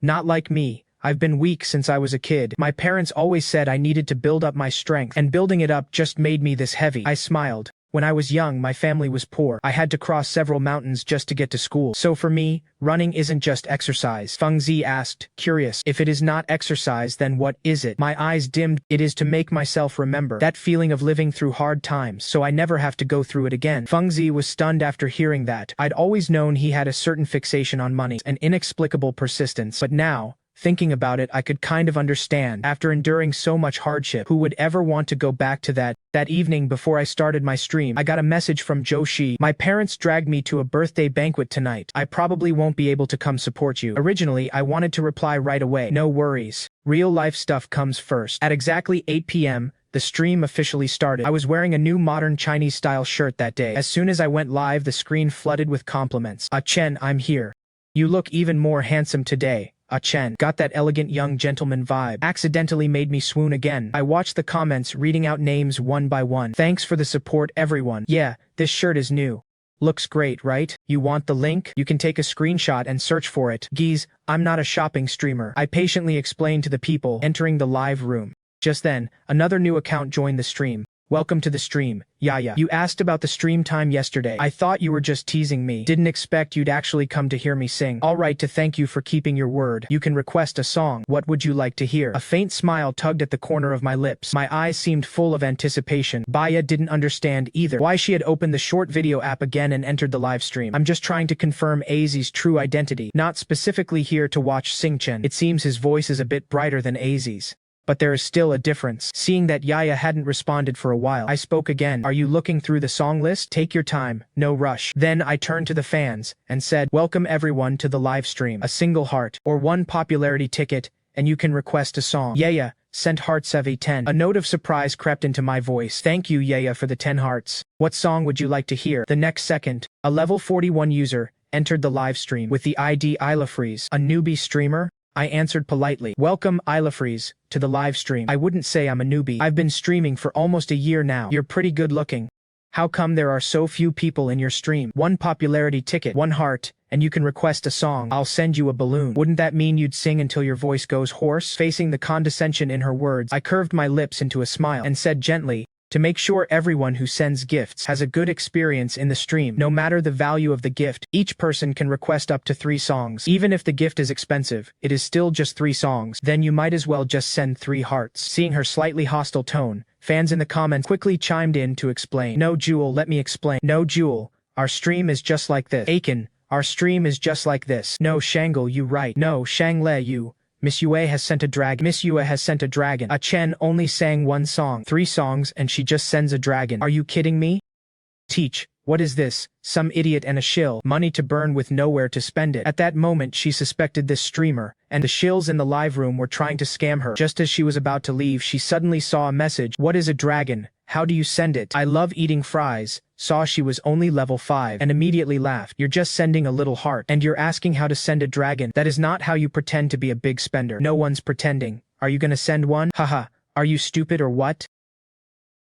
Not like me. I've been weak since I was a kid. My parents always said I needed to build up my strength, and building it up just made me this heavy. I smiled. When I was young, my family was poor. I had to cross several mountains just to get to school. So for me, running isn't just exercise. Feng Zi asked, curious. If it is not exercise, then what is it? My eyes dimmed. It is to make myself remember that feeling of living through hard times, so I never have to go through it again. Feng Zi was stunned after hearing that. I'd always known he had a certain fixation on money, an inexplicable persistence, but now, thinking about it, I could kind of understand. After enduring so much hardship, who would ever want to go back to that? That evening before I started my stream, I got a message from Zhou Shi. My parents dragged me to a birthday banquet tonight. I probably won't be able to come support you. Originally, I wanted to reply right away. No worries. Real life stuff comes first. At exactly 8 p.m., the stream officially started. I was wearing a new modern Chinese-style shirt that day. As soon as I went live, the screen flooded with compliments. Ah Chen, I'm here. You look even more handsome today. Ah Chen got that elegant young gentleman vibe. Accidentally made me swoon again. I watched the comments, reading out names one by one. Thanks for the support, everyone. Yeah, this shirt is new. Looks great, right? You want the link? You can take a screenshot and search for it. Geez, I'm not a shopping streamer. I patiently explained to the people entering the live room. Just then, another new account joined the stream. Welcome to the stream, Yaya. You asked about the stream time yesterday. I thought you were just teasing me. Didn't expect you'd actually come to hear me sing. Alright, to thank you for keeping your word. You can request a song. What would you like to hear? A faint smile tugged at the corner of my lips. My eyes seemed full of anticipation. Bai Ya didn't understand either why she had opened the short video app again and entered the live stream. I'm just trying to confirm AZ's true identity, not specifically here to watch Sing Chen. It seems his voice is a bit brighter than AZ's. But there is still a difference. Seeing that Yaya hadn't responded for a while, I spoke again. Are you looking through the song list? Take your time, no rush. Then I turned to the fans and said, welcome everyone to the live stream. A single heart, or 1 popularity ticket, and you can request a song. Yaya sent hearts of 10. A note of surprise crept into my voice. Thank you, Yaya, for the 10 hearts. What song would you like to hear? The next second, a level 41 user entered the live stream with the ID Ilafreeze. A newbie streamer? I answered politely. Welcome, Ilafreeze, to the live stream. I wouldn't say I'm a newbie. I've been streaming for almost a year now. You're pretty good looking. How come there are so few people in your stream? 1 popularity ticket, 1 heart, and you can request a song. I'll send you a balloon. Wouldn't that mean you'd sing until your voice goes hoarse? Facing the condescension in her words, I curved my lips into a smile and said gently, to make sure everyone who sends gifts has a good experience in the stream. No matter the value of the gift, each person can request up to 3 songs. Even if the gift is expensive, it is still just 3 songs. Then you might as well just send 3 hearts. Seeing her slightly hostile tone, fans in the comments quickly chimed in to explain. No, Jewel, let me explain. No, Jewel, our stream is just like this. Aiken, our stream is just like this. No, Shangle, you right. No, Shangle, you. Miss Yue has sent a dragon. Miss Yue has sent a dragon. Ah Chen only sang 1 song. 3 songs and she just sends a dragon. Are you kidding me? Teach, what is this? Some idiot and a shill. Money to burn with nowhere to spend it. At that moment she suspected this streamer, and the shills in the live room were trying to scam her. Just as she was about to leave, she suddenly saw a message. What is a dragon? How do you send it? I love eating fries. Saw she was only level 5 and immediately laughed. You're just sending a little heart and you're asking how to send a dragon. That is not how you pretend to be a big spender. No one's pretending. Are you gonna send one? Haha, are you stupid or what?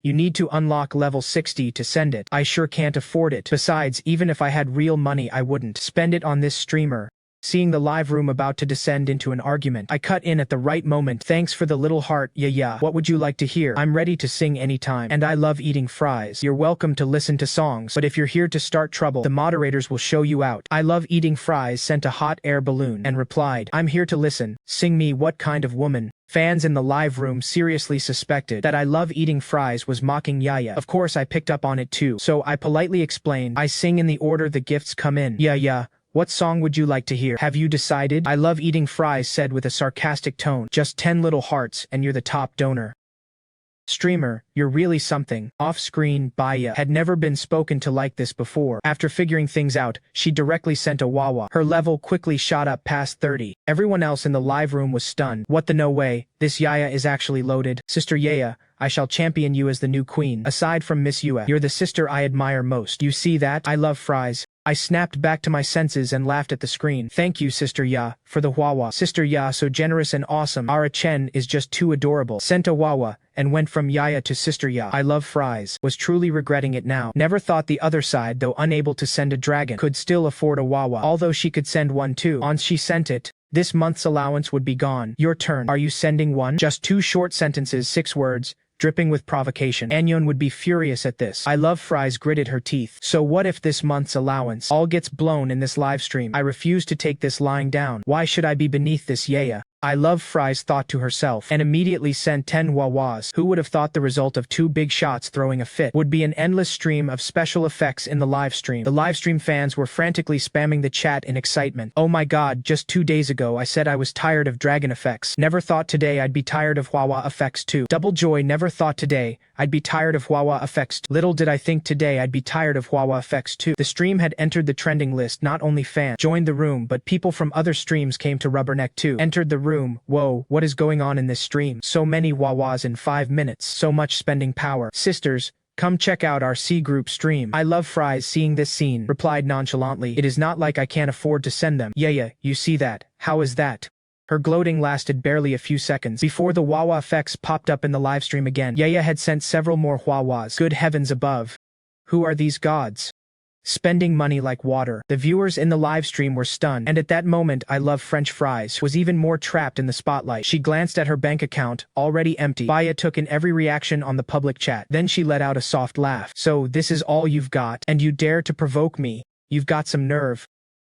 You need to unlock level 60 to send it. I sure can't afford it. Besides, even if I had real money I wouldn't spend it on this streamer. seeing the live room about to descend into an argument. I cut in at the right moment. Thanks for the little heart, yeah. What would you like to hear? I'm ready to sing anytime. And I love eating fries. You're welcome to listen to songs, but if you're here to start trouble, the moderators will show you out. I love eating fries sent a hot air balloon and replied, I'm here to listen. Sing me what kind of woman? Fans in the live room seriously suspected that I love eating fries was mocking Yaya. Of course I picked up on it too, so I politely explained, I sing in the order the gifts come in. Yeah. What song would you like to hear? Have you decided? I love eating fries said with a sarcastic tone. Just 10 little hearts and you're the top donor. Streamer, you're really something. Off-screen, Bai Ya had never been spoken to like this before. After figuring things out, she directly sent a wawa. Her level quickly shot up past 30. Everyone else in the live room was stunned. What the no way, this Yaya is actually loaded. Sister Yaya, I shall champion you as the new queen. Aside from Miss Yua, you're the sister I admire most. You see that? I love fries. I snapped back to my senses and laughed at the screen. Thank you, Sister Ya, for the wawa. Sister Ya, so generous and awesome. Ah Chen is just too adorable. Sent a wawa, and went from Yaya to Sister Ya. I love fries. Was truly regretting it now. Never thought the other side, though unable to send a dragon, could still afford a wawa. Although she could send one too. Once she sent it, this month's allowance would be gone. Your turn. Are you sending one? Just 2 short sentences, 6 words. Dripping with provocation. Anyon would be furious at this. I love fries gritted her teeth. So what if this month's allowance all gets blown in this live stream? I refuse to take this lying down. Why should I be beneath this Yaya? I love fries thought to herself, and immediately sent 10 wawas. Who would have thought the result of 2 big shots throwing a fit would be an endless stream of special effects in the live stream. The live stream fans were frantically spamming the chat in excitement. Oh my god, just 2 days ago I said I was tired of dragon effects. Never thought today I'd be tired of wawa effects too. Double joy, never thought today I'd be tired of wawa effects too. Little did I think today I'd be tired of wawa effects too. The stream had entered the trending list. Not only fans joined the room, but people from other streams came to Rubberneck too. Entered the room. Whoa, what is going on in this stream? So many wawas in 5 minutes. So much spending power. Sisters, come check out our C group stream. I love fries. Seeing this scene, replied nonchalantly, it is not like I can't afford to send them. Yeah, you see that? How is that? Her gloating lasted barely a few seconds before the wawa effects popped up in the livestream again. Yaya had sent several more wawas. Good heavens above. Who are these gods? Spending money like water. The viewers in the live stream were stunned, and at that moment I love French fries was even more trapped in the spotlight. She glanced at her bank account, already empty. Bai Ya took in every reaction on the public chat. Then she let out a soft laugh. So this is all you've got? And you dare to provoke me? You've got some nerve.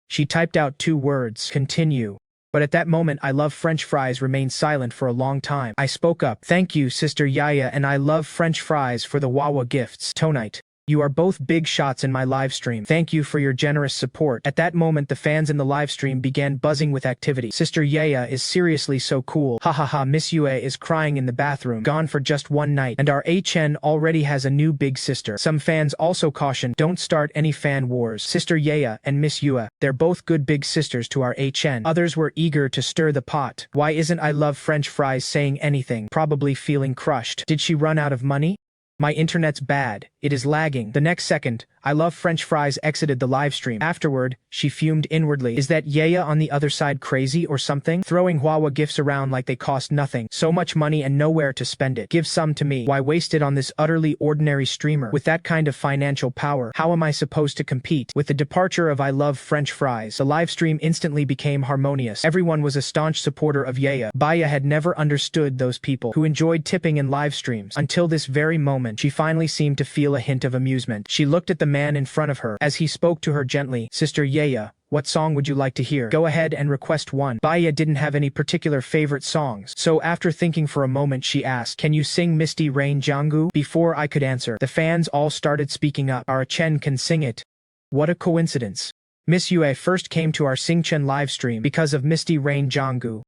She typed out 2 words. Continue. But at that moment I love French fries remained silent for a long time. I spoke up. Thank you, Sister Yaya, and I love French fries for the wawa gifts. Tonite. You are both big shots in my live stream. Thank you for your generous support. At that moment the fans in the live stream began buzzing with activity. Sister Yaya is seriously so cool. Hahaha, Miss Yue is crying in the bathroom. Gone for just 1 night. And our Ah Chen already has a new big sister. Some fans also cautioned, don't start any fan wars. Sister Yaya and Miss Yue, they're both good big sisters to our Ah Chen. Others were eager to stir the pot. Why isn't I love French fries saying anything? Probably feeling crushed. Did she run out of money? My internet's bad. It is lagging. The next second, I love French fries exited the livestream. Afterward, she fumed inwardly. Is that Yaya on the other side crazy or something? Throwing Huawei gifts around like they cost nothing. So much money and nowhere to spend it. Give some to me. Why waste it on this utterly ordinary streamer? With that kind of financial power, how am I supposed to compete? With the departure of I love French fries, the livestream instantly became harmonious. Everyone was a staunch supporter of Yaya. Bai Ya had never understood those people who enjoyed tipping in live streams. Until this very moment, she finally seemed to feel a hint of amusement. She looked at the man in front of her as he spoke to her gently. Sister Yaya, what song would you like to hear? Go ahead and request one. Bai Ya didn't have any particular favorite songs, so after thinking for a moment she asked, can you sing Misty Rain Jianggu? Before I could answer, the fans all started speaking up. Ah Chen can sing it. What a coincidence. Miss Yue first came to our Singchen livestream because of Misty Rain Jianggu.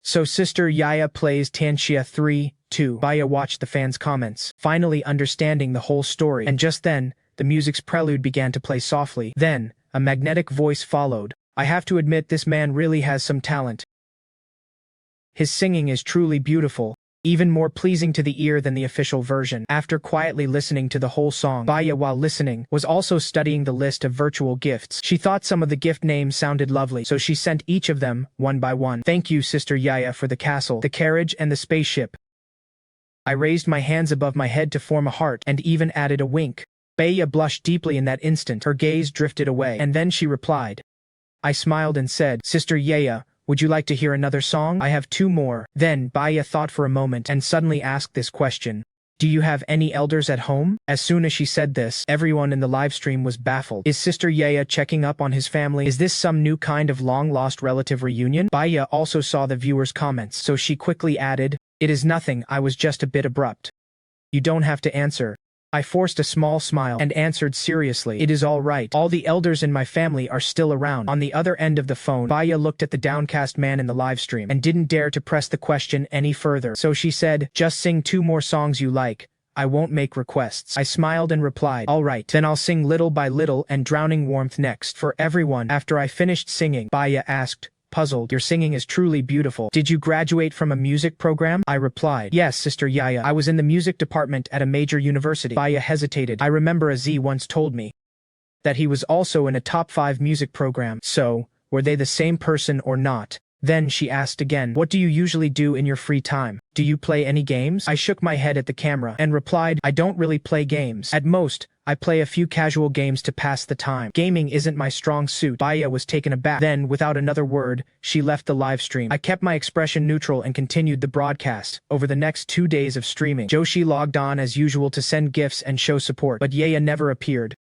So Sister Yaya plays Tianxia 3, 2. Bai Ya watched the fans' comments, finally understanding the whole story, and just then, the music's prelude began to play softly. Then, a magnetic voice followed. I have to admit this man really has some talent. His singing is truly beautiful, even more pleasing to the ear than the official version. After quietly listening to the whole song, Bai Ya, while listening, was also studying the list of virtual gifts. She thought some of the gift names sounded lovely, so she sent each of them, one by one. Thank you, Sister Yaya, for the castle, the carriage, and the spaceship. I raised my hands above my head to form a heart, and even added a wink. Bai Ya blushed deeply in that instant. Her gaze drifted away, and then she replied, I smiled and said, Sister Yaya, would you like to hear another song? I have 2 more. Then, Bai Ya thought for a moment and suddenly asked this question. Do you have any elders at home? As soon as she said this, everyone in the livestream was baffled. Is Sister Yaya checking up on his family? Is this some new kind of long-lost relative reunion? Bai Ya also saw the viewers' comments, so she quickly added, It is nothing, I was just a bit abrupt. You don't have to answer. I forced a small smile and answered seriously. It is all right. All the elders in my family are still around. On the other end of the phone, Bai Ya looked at the downcast man in the livestream and didn't dare to press the question any further. So she said, just sing 2 more songs you like. I won't make requests. I smiled and replied, all right, then I'll sing Little by Little and Drowning Warmth next for everyone. After I finished singing, Bai Ya asked, puzzled, your singing is truly beautiful. Did you graduate from a music program? I replied, yes, Sister Yaya. I was in the music department at a major university. Bai Ya hesitated. I remember a Z once told me that he was also in a top 5 music program. So, were they the same person or not? Then she asked again, what do you usually do in your free time? Do you play any games? I shook my head at the camera and replied, I don't really play games. At most, I play a few casual games to pass the time. Gaming isn't my strong suit. Bai Ya was taken aback. Then, without another word, she left the live stream. I kept my expression neutral and continued the broadcast. Over the next 2 days of streaming, Joshi logged on as usual to send gifts and show support, but Yaya never appeared.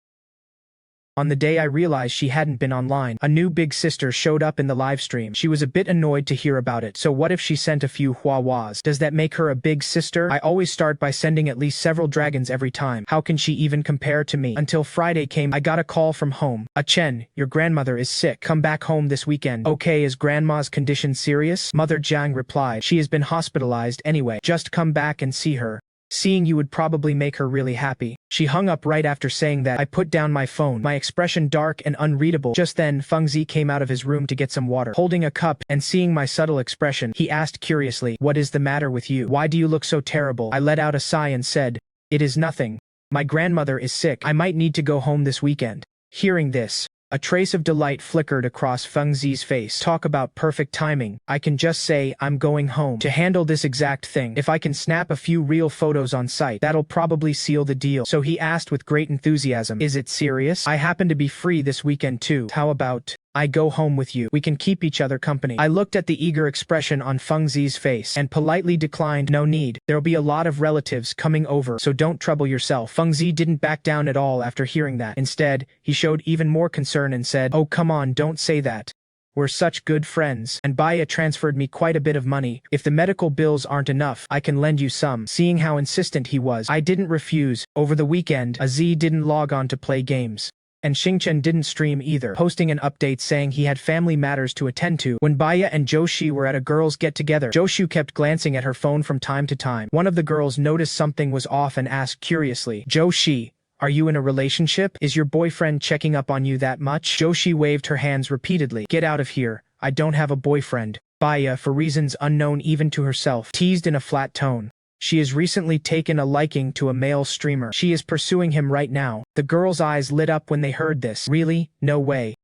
On the day I realized she hadn't been online, a new big sister showed up in the livestream. She was a bit annoyed to hear about it. So what if she sent a few huahuas? Does that make her a big sister? I always start by sending at least several dragons every time. How can she even compare to me? Until Friday came, I got a call from home. Ah Chen, your grandmother is sick. Come back home this weekend. Okay, is grandma's condition serious? Mother Jiang replied, she has been hospitalized anyway. Just come back and see her. Seeing you would probably make her really happy. She hung up right after saying that. I put down my phone, my expression dark and unreadable. Just then, Fengzi came out of his room to get some water. Holding a cup and seeing my subtle expression, he asked curiously, what is the matter with you? Why do you look so terrible? I let out a sigh and said, it is nothing. My grandmother is sick. I might need to go home this weekend. Hearing this, a trace of delight flickered across Fengzi's face. Talk about perfect timing. I can just say I'm going home to handle this exact thing. If I can snap a few real photos on site, that'll probably seal the deal. So he asked with great enthusiasm, is it serious? I happen to be free this weekend too. How about I go home with you? We can keep each other company. I looked at the eager expression on Fengzi's face and politely declined, no need. There'll be a lot of relatives coming over, so don't trouble yourself. Fengzi didn't back down at all after hearing that. Instead, he showed even more concern and said, oh come on, don't say that. We're such good friends, and Bai Ya transferred me quite a bit of money. If the medical bills aren't enough, I can lend you some. Seeing how insistent he was, I didn't refuse. Over the weekend, Z didn't log on to play games. And Xingchen didn't stream either, posting an update saying he had family matters to attend to. When Bai Ya and Joshi were at a girls' get-together, Joshu kept glancing at her phone from time to time. One of the girls noticed something was off and asked curiously, Joshi, are you in a relationship? Is your boyfriend checking up on you that much? Joshi waved her hands repeatedly. Get out of here, I don't have a boyfriend. Bai Ya, for reasons unknown even to herself, teased in a flat tone. She has recently taken a liking to a male streamer. She is pursuing him right now. The girls' eyes lit up when they heard this. Really? No way.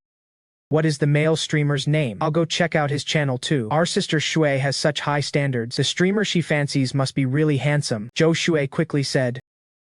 What is the male streamer's name? I'll go check out his channel too. Our sister Shui has such high standards. The streamer she fancies must be really handsome. Zhou Shui quickly said.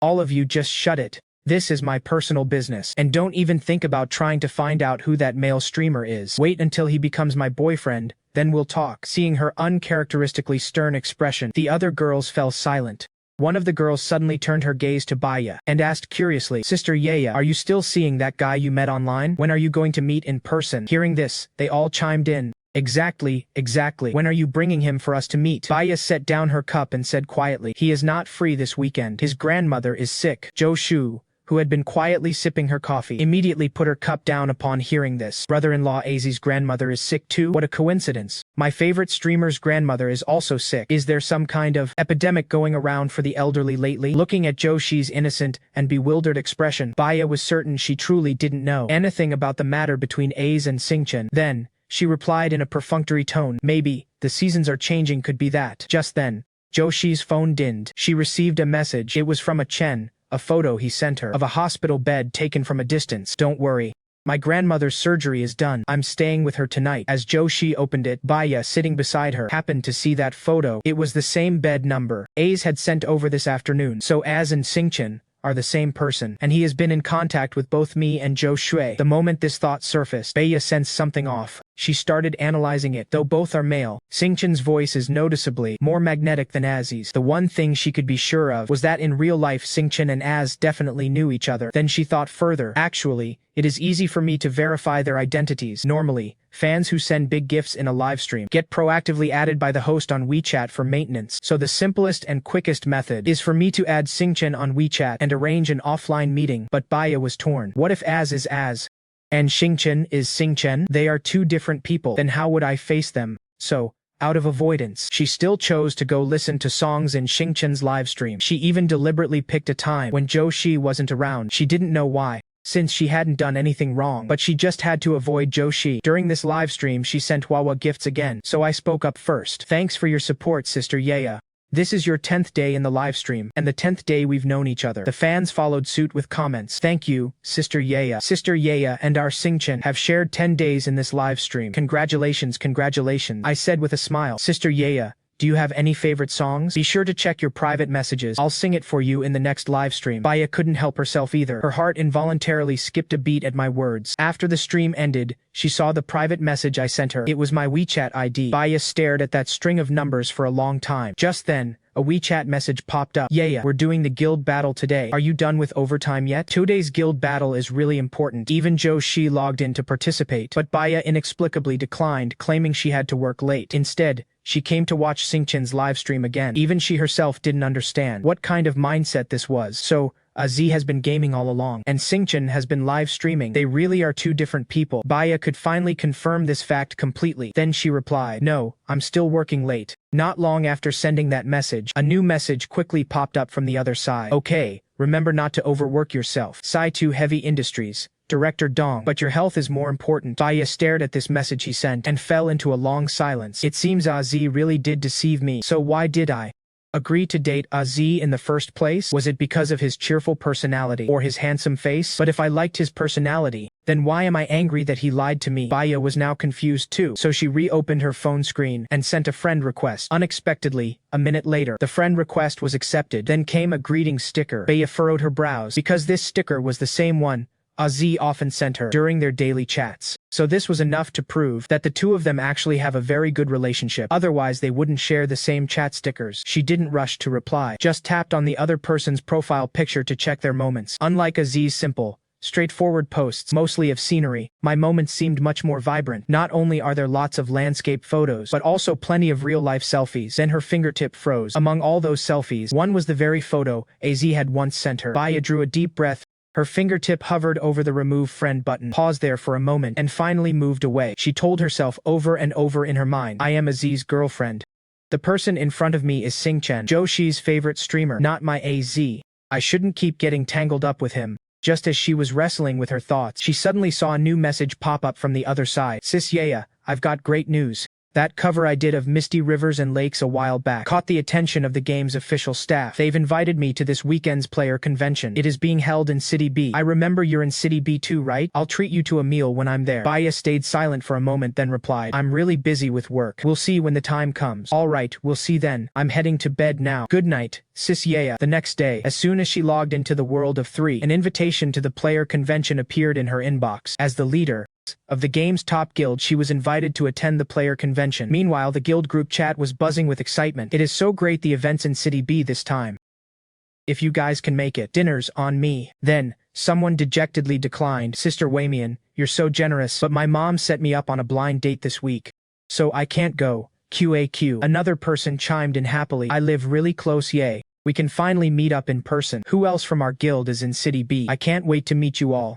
All of you just shut it. This is my personal business. And don't even think about trying to find out who that male streamer is. Wait until he becomes my boyfriend. Then we'll talk. Seeing her uncharacteristically stern expression, the other girls fell silent. One of the girls suddenly turned her gaze to Bai Ya and asked curiously, Sister Yaya, are you still seeing that guy you met online? When are you going to meet in person? Hearing this, they all chimed in. Exactly. When are you bringing him for us to meet? Bai Ya set down her cup and said quietly, he is not free this weekend. His grandmother is sick. Zhou Shu, who had been quietly sipping her coffee, immediately put her cup down upon hearing this. Brother-in-law Azi's grandmother is sick too? What a coincidence. My favorite streamer's grandmother is also sick. Is there some kind of epidemic going around for the elderly lately? Looking at Joshi's innocent and bewildered expression, Bai Ya was certain she truly didn't know anything about the matter between Az and Xingchen. Then, she replied in a perfunctory tone, maybe, the seasons are changing could be that. Just then, Joshi's phone dinned. She received a message. It was from Ah Chen. A photo he sent her of a hospital bed taken from a distance. Don't worry. My grandmother's surgery is done. I'm staying with her tonight. As Joshi opened it, Bai Ya, sitting beside her, happened to see that photo. It was the same bed number Az had sent over this afternoon. So Az and Xingchen are the same person, and he has been in contact with both me and Zhou Shui. The moment this thought surfaced, Bai Ya sensed something off. She started analyzing it. Though both are male, Xingqian's voice is noticeably more magnetic than Az's. The one thing she could be sure of was that in real life Xingqian and Az definitely knew each other. Then she thought further. Actually, it is easy for me to verify their identities. Normally, fans who send big gifts in a livestream get proactively added by the host on WeChat for maintenance. So the simplest and quickest method is for me to add Xingqian on WeChat and arrange an offline meeting. But Bai Ya was torn. What if Az is Az and Xingqian is Xingqian? They are two different people. Then how would I face them? So, out of avoidance, she still chose to go listen to songs in Xingqian's livestream. She even deliberately picked a time when Zhou Shi wasn't around. She didn't know why, since she hadn't done anything wrong, but she just had to avoid Zhou Shi. During this livestream she sent Wawa gifts again, so I spoke up first. Thanks for your support, Sister Yaya. This is your 10th day in the livestream, and the 10th day we've known each other. The fans followed suit with comments. Thank you, Sister Yaya. Sister Yaya and our Xingqian have shared 10 days in this livestream. Congratulations, congratulations, I said with a smile. Sister Yaya, do you have any favorite songs? Be sure to check your private messages. I'll sing it for you in the next livestream. Bai Ya couldn't help herself either. Her heart involuntarily skipped a beat at my words. After the stream ended, she saw the private message I sent her. It was my WeChat ID. Bai Ya stared at that string of numbers for a long time. Just then, a WeChat message popped up. Yaya, we're doing the guild battle today. Are you done with overtime yet? Today's guild battle is really important. Even Zhou Shi logged in to participate, but Bai Ya inexplicably declined, claiming she had to work late. Instead, she came to watch Xingqian's livestream again. Even she herself didn't understand what kind of mindset this was. So, Z has been gaming all along, and Xingqian has been live streaming. They really are two different people. Bai Ya could finally confirm this fact completely. Then she replied, no, I'm still working late. Not long after sending that message, a new message quickly popped up from the other side. Okay, remember not to overwork yourself. Sai2 Heavy Industries, Director Dong. But your health is more important. Bai Ya stared at this message he sent and fell into a long silence. It seems Z really did deceive me. So why did I agree to date Z in the first place? Was it because of his cheerful personality or his handsome face? But if I liked his personality, then why am I angry that he lied to me? Bai Ya was now confused too, so she reopened her phone screen and sent a friend request. Unexpectedly, a minute later, the friend request was accepted. Then came a greeting sticker. Bai Ya furrowed her brows, because this sticker was the same one Z often sent her during their daily chats. So this was enough to prove that the two of them actually have a very good relationship. Otherwise they wouldn't share the same chat stickers. She didn't rush to reply, just tapped on the other person's profile picture to check their moments. Unlike Z's simple, straightforward posts, mostly of scenery, my moments seemed much more vibrant. Not only are there lots of landscape photos, but also plenty of real-life selfies. Then her fingertip froze. Among all those selfies, one was the very photo Az had once sent her. Bai Ya drew a deep breath. Her fingertip hovered over the remove friend button, paused there for a moment, and finally moved away. She told herself over and over in her mind, I am Az's girlfriend. The person in front of me is Xingqian, Zhou Shi's favorite streamer, not my Az. I shouldn't keep getting tangled up with him. Just as she was wrestling with her thoughts, she suddenly saw a new message pop up from the other side. Sis Yaya, I've got great news. That cover I did of Misty Rivers and Lakes a while back caught the attention of the game's official staff. They've invited me to this weekend's player convention. It is being held in City B. I remember you're in City B too, right? I'll treat you to a meal when I'm there. Bai Ya stayed silent for a moment, then replied, I'm really busy with work. We'll see when the time comes. All right, we'll see then. I'm heading to bed now. Good night, Sis Yaya. The next day, as soon as she logged into the World of 3, an invitation to the player convention appeared in her inbox. As the leader of the game's top guild, she was invited to attend the player convention. Meanwhile, the guild group chat was buzzing with excitement. It is so great, the event's in City B this time. If you guys can make it, dinner's on me. Then, someone dejectedly declined. Sister Wamian, you're so generous, but my mom set me up on a blind date this week, so I can't go. QAQ. Another person chimed in happily. I live really close, yay. We can finally meet up in person. Who else from our guild is in City B? I can't wait to meet you all.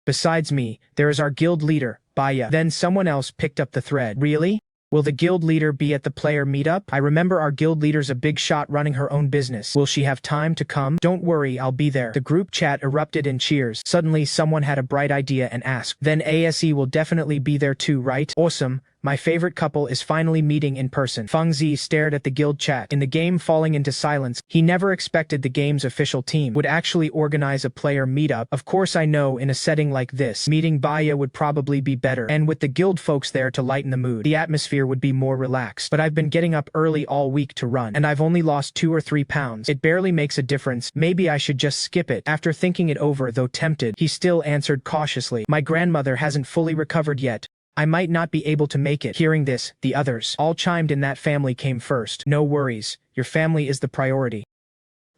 Besides me, there is our guild leader, Bai Ya. Then someone else picked up the thread. Really? Will the guild leader be at the player meetup? I remember our guild leader's a big shot running her own business. Will she have time to come? Don't worry, I'll be there. The group chat erupted in cheers. Suddenly someone had a bright idea and asked, then ASE will definitely be there too, right? Awesome. my favorite couple is finally meeting in person. Feng Zi stared at the guild chat. In the game falling into silence, he never expected the game's official team would actually organize a player meetup. Of course I know in a setting like this, meeting Bai Ya would probably be better, and with the guild folks there to lighten the mood, the atmosphere would be more relaxed. But I've been getting up early all week to run, and I've only lost 2 or 3 pounds. It barely makes a difference. Maybe I should just skip it. After thinking it over, though tempted, he still answered cautiously, my grandmother hasn't fully recovered yet. I might not be able to make it. Hearing this, the others all chimed in that family came first. No worries, your family is the priority.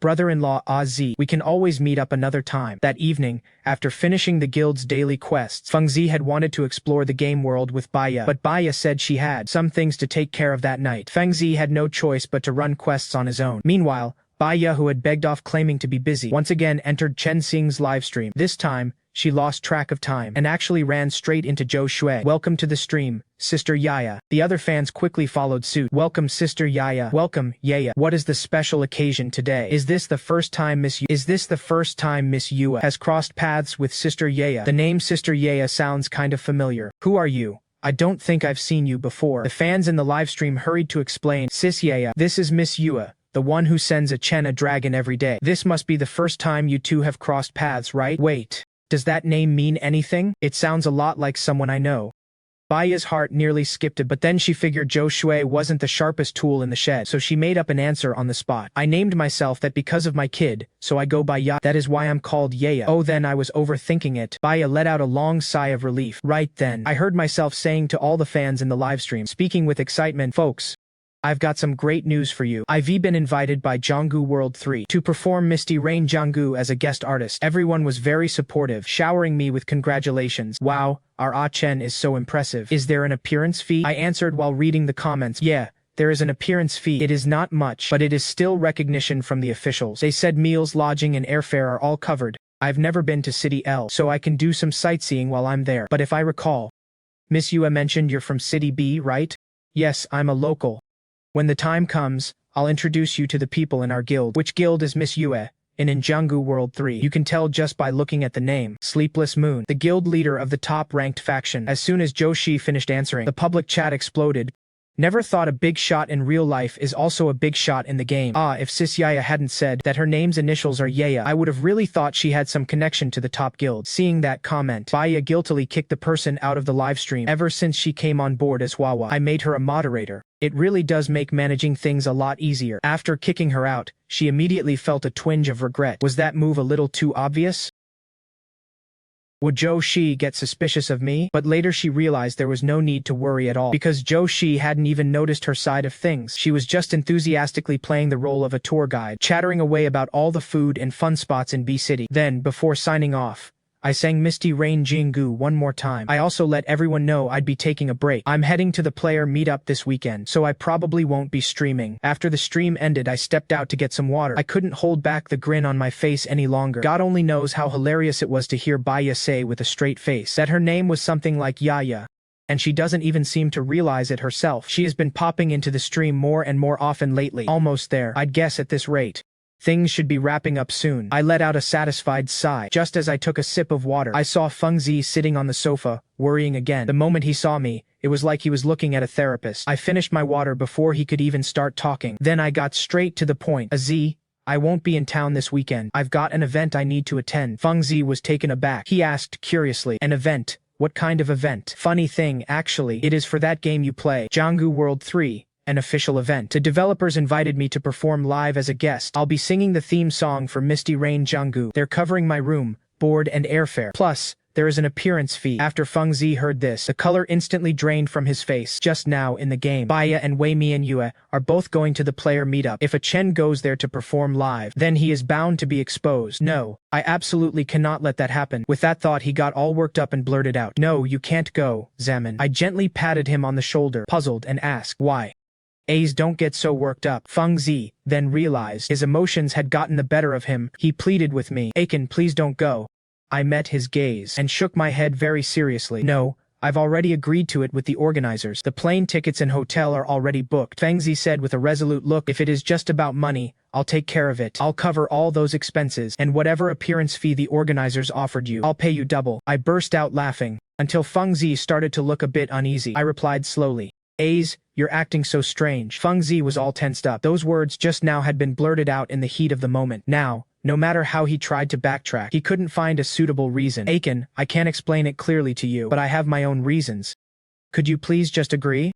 Brother-in-law Ah Zi, we can always meet up another time. That evening, after finishing the guild's daily quests, Feng Zi had wanted to explore the game world with Bai Ya, but Bai Ya said she had some things to take care of that night. Feng Zi had no choice but to run quests on his own. Meanwhile, Bai Ya, who had begged off claiming to be busy, once again entered Chen Xing's livestream. This time, she lost track of time and actually ran straight into Zhou Shui. Welcome to the stream, Sister Yaya. The other fans quickly followed suit. Welcome Sister Yaya. Welcome, Yaya. What is the special occasion today? Is this the first time Miss Yua has crossed paths with Sister Yaya? The name Sister Yaya sounds kind of familiar. Who are you? I don't think I've seen you before. The fans in the livestream hurried to explain. Sis Yaya, this is Miss Yua, the one who sends Ah Chen a dragon every day. This must be the first time you two have crossed paths, right? Wait. Does that name mean anything? It sounds a lot like someone I know. Bai Ya's heart nearly skipped it, but then she figured Zhou Shui wasn't the sharpest tool in the shed, so she made up an answer on the spot. I named myself that because of my kid, so I go by Ya. That is why I'm called Yaya. Oh, then I was overthinking it. Bai Ya let out a long sigh of relief. Right then, I heard myself saying to all the fans in the livestream, speaking with excitement, folks, I've got some great news for you. I've been invited by Jianggu World 3 to perform Misty Rain Jianggu as a guest artist. Everyone was very supportive, showering me with congratulations. Wow, our Ah Chen is so impressive. Is there an appearance fee? I answered while reading the comments. Yeah, there is an appearance fee. It is not much, but it is still recognition from the officials. They said meals, lodging, and airfare are all covered. I've never been to City L, so I can do some sightseeing while I'm there. But if I recall, Miss Yua mentioned you're from City B, right? Yes, I'm a local. When the time comes, I'll introduce you to the people in our guild. Which guild is Miss Yue? In Jianggu World 3. You can tell just by looking at the name. Sleepless Moon, the guild leader of the top-ranked faction. As soon as Zhou Shi finished answering, the public chat exploded. Never thought a big shot in real life is also a big shot in the game. If Sis Yaya hadn't said that her name's initials are Yaya, I would have really thought she had some connection to the top guild. Seeing that comment, Bai Ya guiltily kicked the person out of the livestream. Ever since she came on board as Wawa, I made her a moderator. It really does make managing things a lot easier. After kicking her out, she immediately felt a twinge of regret. Was that move a little too obvious? Would Zhou Shi get suspicious of me? But later she realized there was no need to worry at all, because Zhou Shi hadn't even noticed her side of things. She was just enthusiastically playing the role of a tour guide, chattering away about all the food and fun spots in B City. Then, before signing off, I sang Misty Rain Jingu one more time. I also let everyone know I'd be taking a break. I'm heading to the player meetup this weekend, so I probably won't be streaming. After the stream ended, I stepped out to get some water. I couldn't hold back the grin on my face any longer. God only knows how hilarious it was to hear Bai Ya say with a straight face that her name was something like Yaya. And she doesn't even seem to realize it herself. She has been popping into the stream more and more often lately. Almost there, I'd guess at this rate. Things should be wrapping up soon. I let out a satisfied sigh. Just as I took a sip of water, I saw Feng Zi sitting on the sofa, worrying again. The moment he saw me, it was like he was looking at a therapist. I finished my water before he could even start talking. Then I got straight to the point. Z, I won't be in town this weekend. I've got an event I need to attend. Feng Zi was taken aback. He asked curiously, an event? What kind of event? Funny thing, actually, it is for that game you play, Jianggu World 3. An official event. The developers invited me to perform live as a guest. I'll be singing the theme song for Misty Rain Jianggu. They're covering my room, board and airfare. Plus, there is an appearance fee. After Feng Zi heard this, the color instantly drained from his face. Just now in the game, Bai Ya and Wei Mi and Yue are both going to the player meetup. If Ah Chen goes there to perform live, then he is bound to be exposed. No, I absolutely cannot let that happen. With that thought, he got all worked up and blurted out, "No, you can't go, Zaman." I gently patted him on the shoulder, puzzled, and asked, "Why?" Don't get so worked up. Feng Zi then realized his emotions had gotten the better of him. He pleaded with me, "Aiken, please don't go." I met his gaze and shook my head very seriously. "No, I've already agreed to it with the organizers. The plane tickets and hotel are already booked." Feng Zi said with a resolute look, "If it is just about money, I'll take care of it. I'll cover all those expenses, and whatever appearance fee the organizers offered you, I'll pay you double." I burst out laughing. Until Feng Zi started to look a bit uneasy. I replied slowly. You're acting so strange. Feng Zi was all tensed up. Those words just now had been blurted out in the heat of the moment. Now, no matter how he tried to backtrack, he couldn't find a suitable reason. Aiken, I can't explain it clearly to you, but I have my own reasons. Could you please just agree?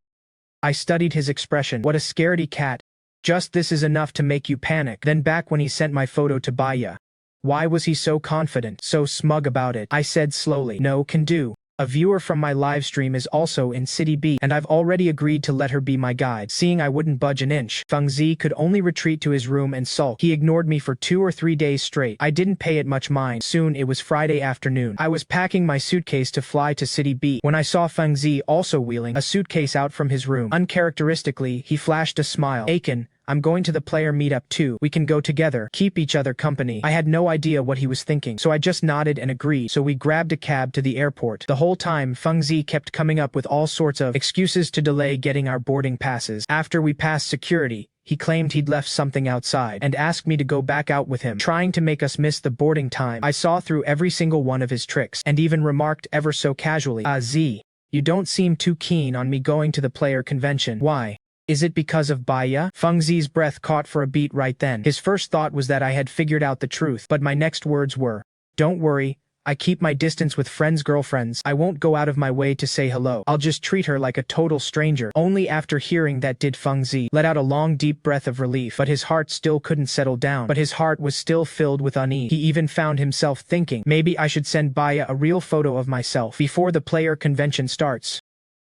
I studied his expression. What a scaredy cat. Just this is enough to make you panic. Then back when he sent my photo to Bai Ya. Why was he so confident, so smug about it? I said slowly. No, can do. A viewer from my livestream is also in City B, and I've already agreed to let her be my guide. Seeing I wouldn't budge an inch, Feng Zi could only retreat to his room and sulk. He ignored me for 2 or 3 days straight. I didn't pay it much mind. Soon it was Friday afternoon. I was packing my suitcase to fly to City B when I saw Feng Zi also wheeling a suitcase out from his room. Uncharacteristically, he flashed a smile. Aiken, I'm going to the player meetup too. We can go together, keep each other company. I had no idea what he was thinking, so I just nodded and agreed. So we grabbed a cab to the airport. The whole time, Feng Zi kept coming up with all sorts of excuses to delay getting our boarding passes. After we passed security, he claimed he'd left something outside and asked me to go back out with him, trying to make us miss the boarding time. I saw through every single one of his tricks and even remarked ever so casually, Z, you don't seem too keen on me going to the player convention. Why? Is it because of Bai Ya? Feng Zi's breath caught for a beat right then. His first thought was that I had figured out the truth, but my next words were, don't worry, I keep my distance with friends' girlfriends. I won't go out of my way to say hello. I'll just treat her like a total stranger. Only after hearing that did Feng Zi let out a long deep breath of relief, but his heart still couldn't settle down. But his heart was still filled with unease. He even found himself thinking, maybe I should send Bai Ya a real photo of myself before the player convention starts.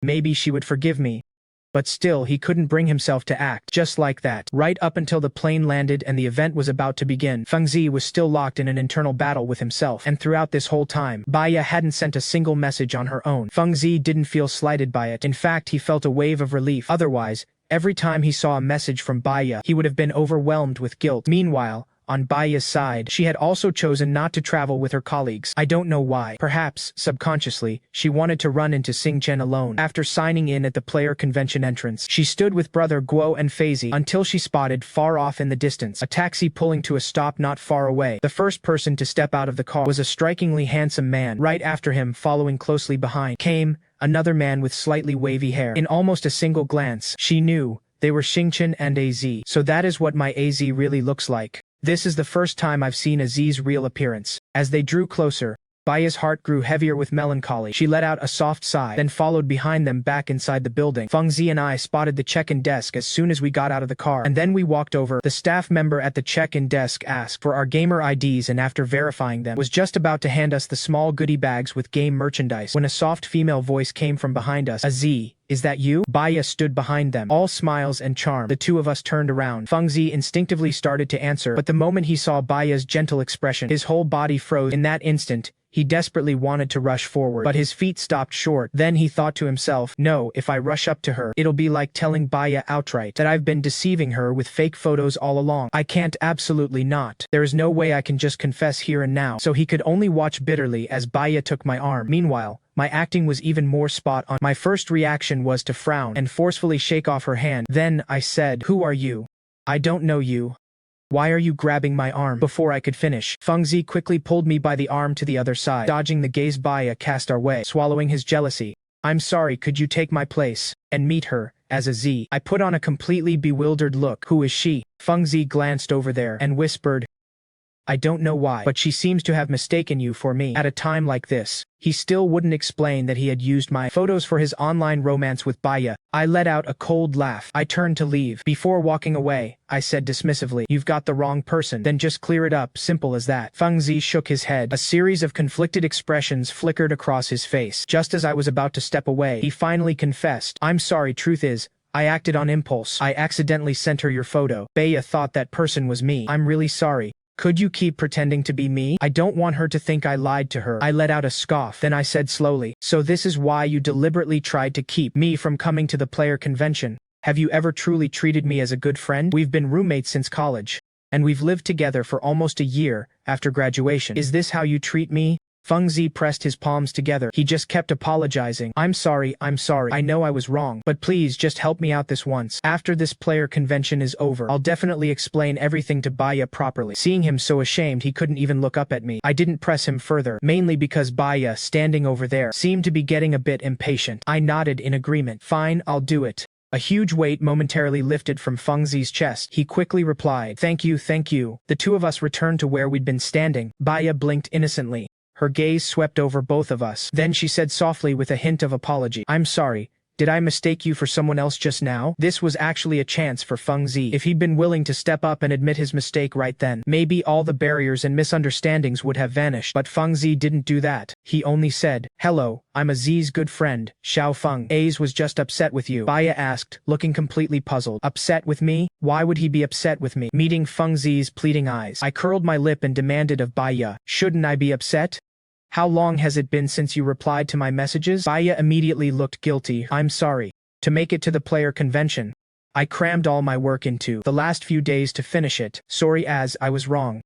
Maybe she would forgive me. But still he couldn't bring himself to act just like that. Right up until the plane landed and the event was about to begin, Feng Zi was still locked in an internal battle with himself. And throughout this whole time, Bai Ya hadn't sent a single message on her own. Feng Zi didn't feel slighted by it. In fact, he felt a wave of relief. Otherwise, every time he saw a message from Bai Ya, he would have been overwhelmed with guilt. Meanwhile, on Bai Ya's side, she had also chosen not to travel with her colleagues. I don't know why. Perhaps, subconsciously, she wanted to run into Xing Chen alone. After signing in at the player convention entrance, she stood with brother Guo and Feizi until she spotted far off in the distance a taxi pulling to a stop not far away. The first person to step out of the car was a strikingly handsome man. Right after him, following closely behind, came another man with slightly wavy hair. In almost a single glance, she knew they were Xing Chen and AZ. So that is what my AZ really looks like. This is the first time I've seen Aziz's real appearance. As they drew closer, Bai Ya's heart grew heavier with melancholy. She let out a soft sigh, then followed behind them back inside the building. Feng Zi and I spotted the check-in desk as soon as we got out of the car, and then we walked over. The staff member at the check-in desk asked for our gamer IDs and after verifying them, was just about to hand us the small goodie bags with game merchandise when a soft female voice came from behind us. Aziz, is that you? Bai Ya stood behind them, all smiles and charm. The two of us turned around. Feng Zi instinctively started to answer, but the moment he saw Bai Ya's gentle expression, his whole body froze. In that instant, he desperately wanted to rush forward, but his feet stopped short. Then he thought to himself, no, if I rush up to her, it'll be like telling Bai Ya outright that I've been deceiving her with fake photos all along. I can't, absolutely not. There is no way I can just confess here and now. So he could only watch bitterly as Bai Ya took my arm. Meanwhile, my acting was even more spot on. My first reaction was to frown and forcefully shake off her hand. Then I said, who are you? I don't know you. Why are you grabbing my arm? Before I could finish, Feng Zi quickly pulled me by the arm to the other side, dodging the gaze Bai Ya cast our way, swallowing his jealousy. I'm sorry, could you take my place and meet her as a Z? I put on a completely bewildered look. Who is she? Feng Zi glanced over there and whispered, I don't know why, but she seems to have mistaken you for me. At a time like this, he still wouldn't explain that he had used my photos for his online romance with Bai Ya. I let out a cold laugh. I turned to leave. Before walking away, I said dismissively, you've got the wrong person. Then just clear it up, simple as that. Feng Zi shook his head. A series of conflicted expressions flickered across his face. Just as I was about to step away, he finally confessed, I'm sorry, truth is, I acted on impulse. I accidentally sent her your photo. Bai Ya thought that person was me. I'm really sorry. Could you keep pretending to be me? I don't want her to think I lied to her. I let out a scoff. Then I said slowly, so this is why you deliberately tried to keep me from coming to the player convention. Have you ever truly treated me as a good friend? We've been roommates since college, and we've lived together for almost a year after graduation. Is this how you treat me? Feng Zi pressed his palms together. He just kept apologizing. I'm sorry, I know I was wrong, but please just help me out this once. After this player convention is over, I'll definitely explain everything to Bai Ya properly. Seeing him so ashamed he couldn't even look up at me, I didn't press him further, mainly because Bai Ya, standing over there, seemed to be getting a bit impatient. I nodded in agreement. Fine, I'll do it. A huge weight momentarily lifted from Feng Zi's chest. He quickly replied, thank you, thank you. The two of us returned to where we'd been standing. Bai Ya blinked innocently. Her gaze swept over both of us. Then she said softly with a hint of apology, I'm sorry. Did I mistake you for someone else just now? This was actually a chance for Feng Zi. If he'd been willing to step up and admit his mistake right then, maybe all the barriers and misunderstandings would have vanished. But Feng Zi didn't do that. He only said, hello, I'm Aziz's good friend, Xiao Feng. Az was just upset with you. Bai Ya asked, looking completely puzzled. Upset with me? Why would he be upset with me? Meeting Feng Zi's pleading eyes, I curled my lip and demanded of Bai Ya, shouldn't I be upset? How long has it been since you replied to my messages? Bai Ya immediately looked guilty. I'm sorry. To make it to the player convention, I crammed all my work into the last few days to finish it. Sorry Az, I was wrong.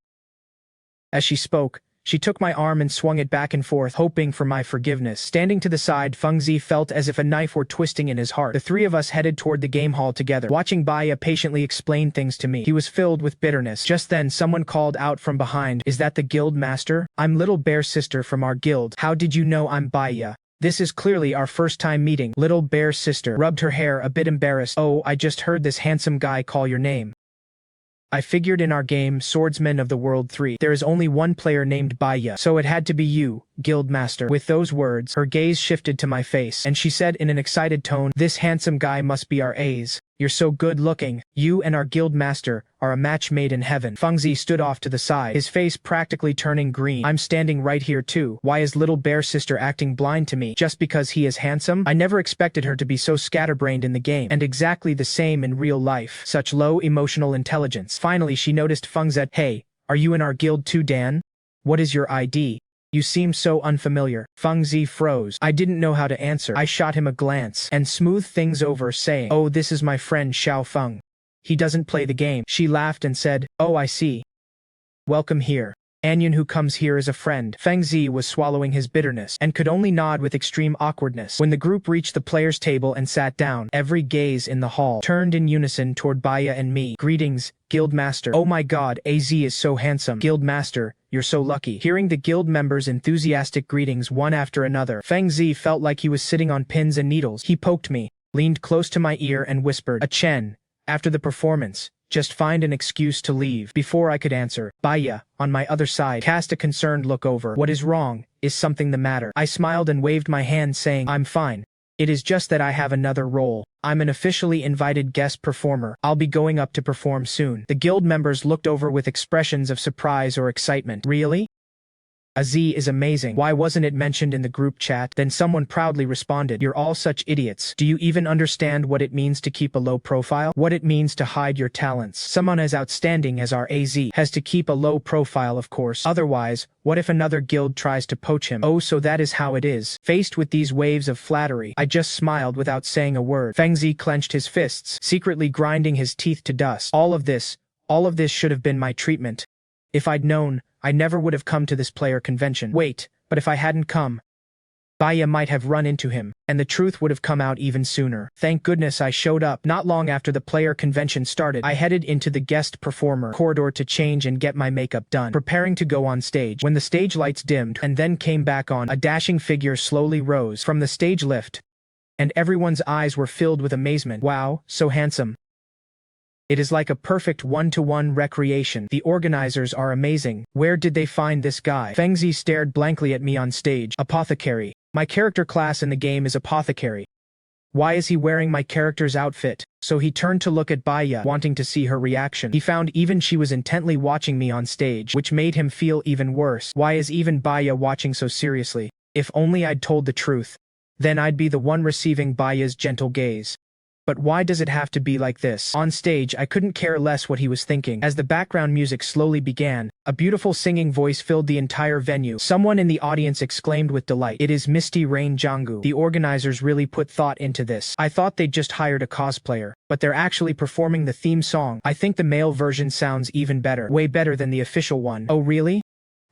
As she spoke, she took my arm and swung it back and forth, hoping for my forgiveness. Standing to the side, Feng Zi felt as if a knife were twisting in his heart. The three of us headed toward the game hall together. Watching Bai Ya patiently explain things to me, he was filled with bitterness. Just then, someone called out from behind, is that the guild master? I'm Little Bear's sister from our guild. How did you know I'm Bai Ya? This is clearly our first time meeting. Little Bear's sister rubbed her hair, a bit embarrassed. Oh, I just heard this handsome guy call your name. I figured in our game, Swordsman of the World 3, there is only one player named Bai Ya, so it had to be you, Guild Master. With those words, her gaze shifted to my face, and she said in an excited tone, this handsome guy must be our Az. You're so good looking. You and our Guild Master are a match made in heaven. Feng Zi stood off to the side, his face practically turning green. I'm standing right here too. Why is Little Bear's sister acting blind to me? Just because he is handsome? I never expected her to be so scatterbrained in the game, and exactly the same in real life. Such low emotional intelligence. Finally, she noticed Feng Zi. Hey, are you in our guild too, Dan? What is your ID? You seem so unfamiliar. Feng Zi froze. I didn't know how to answer. I shot him a glance and smoothed things over, saying, oh, this is my friend Xiao Feng. He doesn't play the game. She laughed and said, oh, I see. Welcome here. Anyone who comes here is a friend. Feng Zi was swallowing his bitterness and could only nod with extreme awkwardness. When the group reached the players' table and sat down, every gaze in the hall turned in unison toward Bai Ya and me. Greetings, Guild Master. Oh my god, Az is so handsome. Guild Master, you're so lucky. Hearing the guild members' enthusiastic greetings one after another, Feng Zi felt like he was sitting on pins and needles. He poked me, leaned close to my ear and whispered, Ah Chen, after the performance, just find an excuse to leave. Before I could answer, Bai Ya, on my other side, cast a concerned look over. What is wrong? Is something the matter? I smiled and waved my hand saying, I'm fine. It is just that I have another role. I'm an officially invited guest performer. I'll be going up to perform soon. The guild members looked over with expressions of surprise or excitement. Really? Az is amazing. Why wasn't it mentioned in the group chat? Then someone proudly responded, you're all such idiots. Do you even understand what it means to keep a low profile? What it means to hide your talents? Someone as outstanding as our Az has to keep a low profile, of course. Otherwise, what if another guild tries to poach him? Oh, so that is how it is. Faced with these waves of flattery, I just smiled without saying a word. Feng Zi clenched his fists, secretly grinding his teeth to dust. All of this should have been my treatment. If I'd known, I never would have come to this player convention. Wait, but if I hadn't come, Bai Ya might have run into him, and the truth would have come out even sooner. Thank goodness I showed up. Not long after the player convention started, I headed into the guest performer corridor to change and get my makeup done, preparing to go on stage. When the stage lights dimmed and then came back on, a dashing figure slowly rose from the stage lift, and everyone's eyes were filled with amazement. Wow, so handsome. It is like a perfect one-to-one recreation. The organizers are amazing. Where did they find this guy? Feng Zi stared blankly at me on stage. Apothecary. My character class in the game is Apothecary. Why is he wearing my character's outfit? So he turned to look at Bai Ya, wanting to see her reaction. He found even she was intently watching me on stage, which made him feel even worse. Why is even Bai Ya watching so seriously? If only I'd told the truth. Then I'd be the one receiving Bai Ya's gentle gaze. But why does it have to be like this? On stage, I couldn't care less what he was thinking. As the background music slowly began, a beautiful singing voice filled the entire venue. Someone in the audience exclaimed with delight, it is Misty Rain Jianggu. The organizers really put thought into this. I thought they'd just hired a cosplayer, but they're actually performing the theme song. I think the male version sounds even better. Way better than the official one. Oh really?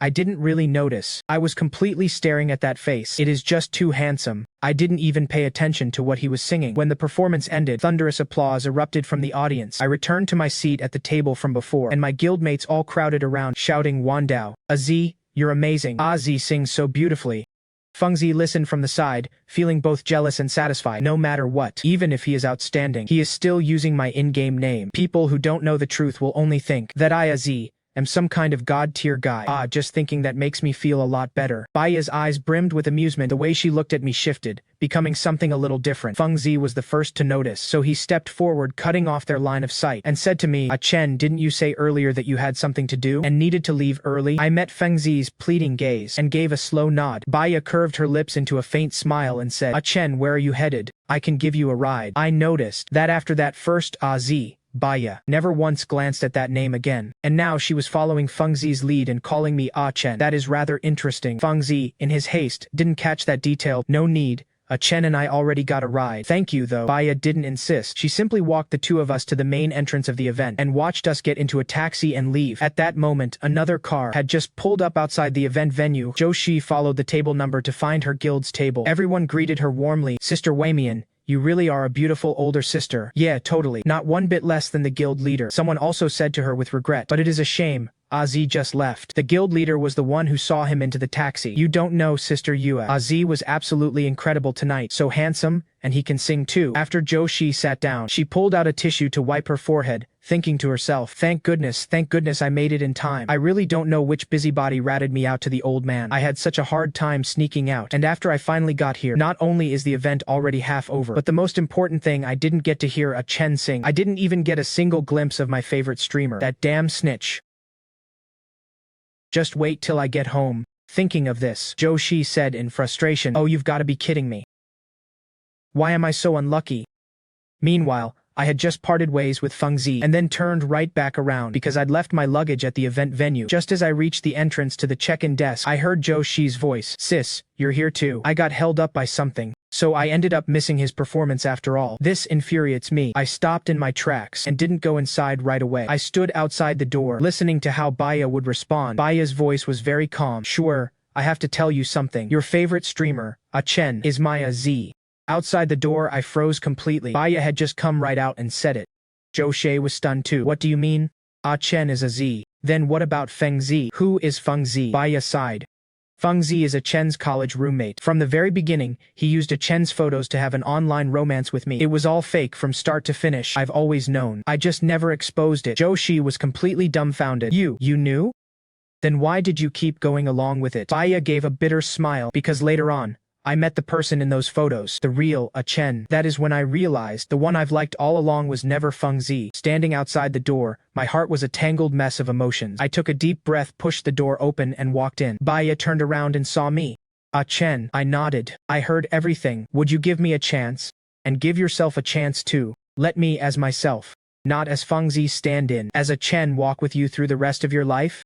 I didn't really notice. I was completely staring at that face. It is just too handsome. I didn't even pay attention to what he was singing. When the performance ended, thunderous applause erupted from the audience. I returned to my seat at the table from before, and my guildmates all crowded around, shouting, "Wandao, Az, you're amazing. Az sings so beautifully." Fengzi listened from the side, feeling both jealous and satisfied. No matter what, even if he is outstanding, he is still using my in-game name. People who don't know the truth will only think that I, Az, am some kind of god-tier guy. Just thinking that makes me feel a lot better. Bai Ya's eyes brimmed with amusement. The way she looked at me shifted, becoming something a little different. Fengzi was the first to notice, so he stepped forward, cutting off their line of sight, and said to me, "Ah Chen, didn't you say earlier that you had something to do and needed to leave early?" I met Fengzi's pleading gaze and gave a slow nod. Bai Ya curved her lips into a faint smile and said, "Ah Chen, where are you headed? I can give you a ride." I noticed that after that first Z, Bai Ya never once glanced at that name again, and now she was following Fengzi's lead and calling me Ah Chen. That is rather interesting. Fengzi, in his haste, didn't catch that detail. "No need. Ah Chen and I already got a ride." "Thank you though." Bai Ya didn't insist. She simply walked the two of us to the main entrance of the event and watched us get into a taxi and leave. At that moment, another car had just pulled up outside the event venue. Zhou Shi followed the table number to find her guild's table. Everyone greeted her warmly. "Sister Weimian, you really are a beautiful older sister." "Yeah, totally. Not one bit less than the guild leader," someone also said to her with regret. "But it is a shame. Az just left." The guild leader was the one who saw him into the taxi. "You don't know Sister Yua. Az was absolutely incredible tonight. So handsome, and he can sing too." After Zhou Shi sat down, she pulled out a tissue to wipe her forehead, thinking to herself, thank goodness I made it in time. I really don't know which busybody ratted me out to the old man. I had such a hard time sneaking out, and after I finally got here, not only is the event already half over, but the most important thing, I didn't get to hear Ah Chen sing. I didn't even get a single glimpse of my favorite streamer. That damn snitch. Just wait till I get home. Thinking of this, Zhou Shi said in frustration, "Oh, you've got to be kidding me. Why am I so unlucky?" Meanwhile, I had just parted ways with Fengzi and then turned right back around because I'd left my luggage at the event venue. Just as I reached the entrance to the check-in desk, I heard Zhou Shi's voice. "Sis, you're here too." I got held up by something, so I ended up missing his performance after all. This infuriates me. I stopped in my tracks and didn't go inside right away. I stood outside the door, listening to how Bai Ya would respond. Bai Ya's voice was very calm. "Sure, I have to tell you something. Your favorite streamer, Ah Chen, is my Z." Outside the door, I froze completely. Bai Ya had just come right out and said it. Zhou Shi was stunned too. "What do you mean? Ah Chen is a Z. Then what about Fengzi?" "Who is Fengzi?" Bai Ya sighed. "Fengzi is Ah Chen's college roommate. From the very beginning, he used Ah Chen's photos to have an online romance with me. It was all fake from start to finish. I've always known. I just never exposed it." Zhou Shi was completely dumbfounded. You knew? Then why did you keep going along with it?" Bai Ya gave a bitter smile. "Because later on, I met the person in those photos, the real Ah Chen. That is when I realized the one I've liked all along was never Fengzi." Standing outside the door, my heart was a tangled mess of emotions. I took a deep breath, pushed the door open, and walked in. Bai Ya turned around and saw me. "Ah Chen." I nodded. "I heard everything. Would you give me a chance? And give yourself a chance too. Let me as myself, not as Fengzi's stand-in, as Ah Chen, walk with you through the rest of your life?"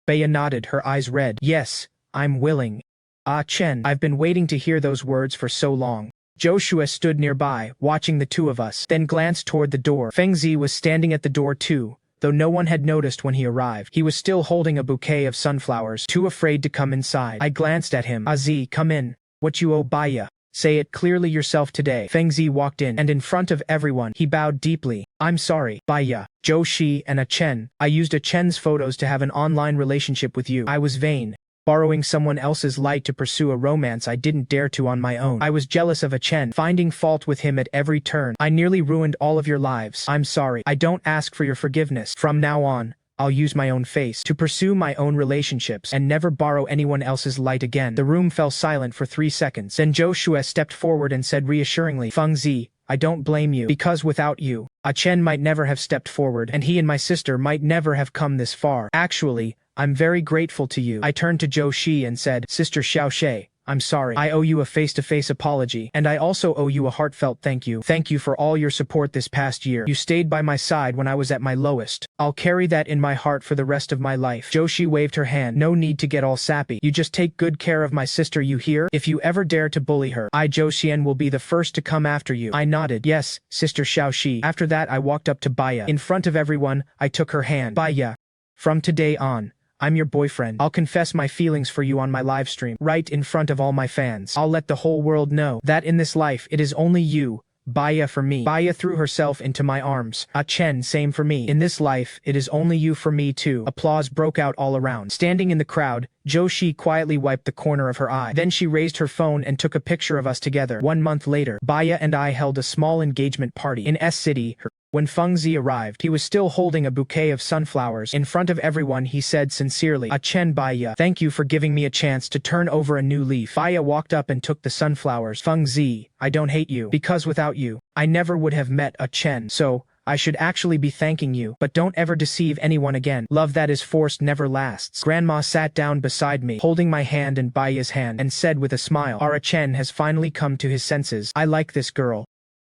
Bai Ya nodded, her eyes red. "Yes, I'm willing." "Ah Chen." I've been waiting to hear those words for so long. Joshua stood nearby, watching the two of us, then glanced toward the door. Fengzi was standing at the door too, though no one had noticed when he arrived. He was still holding a bouquet of sunflowers, too afraid to come inside. I glanced at him. "Az, come in. What you owe Bai Ya? Say it clearly yourself today." Fengzi walked in, and in front of everyone, he bowed deeply. "I'm sorry, Bai Ya, Zhou Shi, and Ah Chen. I used Ah Chen's photos to have an online relationship with you. I was vain, borrowing someone else's light to pursue a romance I didn't dare to on my own. I was jealous of Ah Chen, finding fault with him at every turn. I nearly ruined all of your lives. I'm sorry. I don't ask for your forgiveness. From now on, I'll use my own face to pursue my own relationships and never borrow anyone else's light again." The room fell silent for 3 seconds. Then Joshua stepped forward and said reassuringly, "Fengzi, I don't blame you, because without you, Ah Chen might never have stepped forward, and he and my sister might never have come this far. Actually, I'm very grateful to you." I turned to Zhou Shi and said, "Sister Xiaoshe, I'm sorry. I owe you a face-to-face apology, and I also owe you a heartfelt thank you. Thank you for all your support this past year. You stayed by my side when I was at my lowest. I'll carry that in my heart for the rest of my life." Zhou Shi waved her hand. "No need to get all sappy. You just take good care of my sister, you hear? If you ever dare to bully her, I, Zhou Xian, will be the first to come after you." I nodded. "Yes, Sister Xiaoxi." After that, I walked up to Bai Ya. In front of everyone, I took her hand. "Bai Ya, from today on, I'm your boyfriend. I'll confess my feelings for you on my live stream, right in front of all my fans. I'll let the whole world know that in this life it is only you, Bai Ya, for me. Bai Ya threw herself into my arms. Ah Chen, same for me. In this life, it is only you for me too. Applause broke out all around. Standing in the crowd, Zhou Shi quietly wiped the corner of her eye. Then she raised her phone and took a picture of us together. 1 month later, Bai Ya and I held a small engagement party in S City. When Feng Zi arrived, he was still holding a bouquet of sunflowers. In front of everyone, he said sincerely, "Ah Chen, Bai Ya, thank you for giving me a chance to turn over a new leaf." Bai Ya walked up and took the sunflowers. "Feng Zi, I don't hate you, because without you, I never would have met Ah Chen, so I should actually be thanking you, but don't ever deceive anyone again. Love that is forced never lasts." Grandma sat down beside me, holding my hand and Bai Ya's hand, and said with a smile, "Ah Chen has finally come to his senses. I like this girl.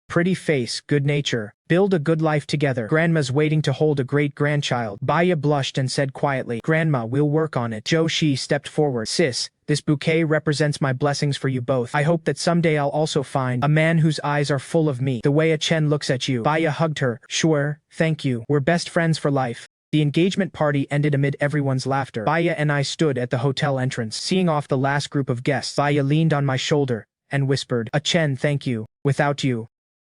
Pretty face, good nature. Build a good life together. Grandma's waiting to hold a great-grandchild." Bai Ya blushed and said quietly, "Grandma, we'll work on it." Zhou Shi stepped forward. "Sis, this bouquet represents my blessings for you both. I hope that someday I'll also find a man whose eyes are full of me, the way Ah Chen looks at you." Bai Ya hugged her. "Sure, thank you. We're best friends for life." The engagement party ended amid everyone's laughter. Bai Ya and I stood at the hotel entrance, seeing off the last group of guests. Bai Ya leaned on my shoulder and whispered, "Ah Chen, thank you. Without you,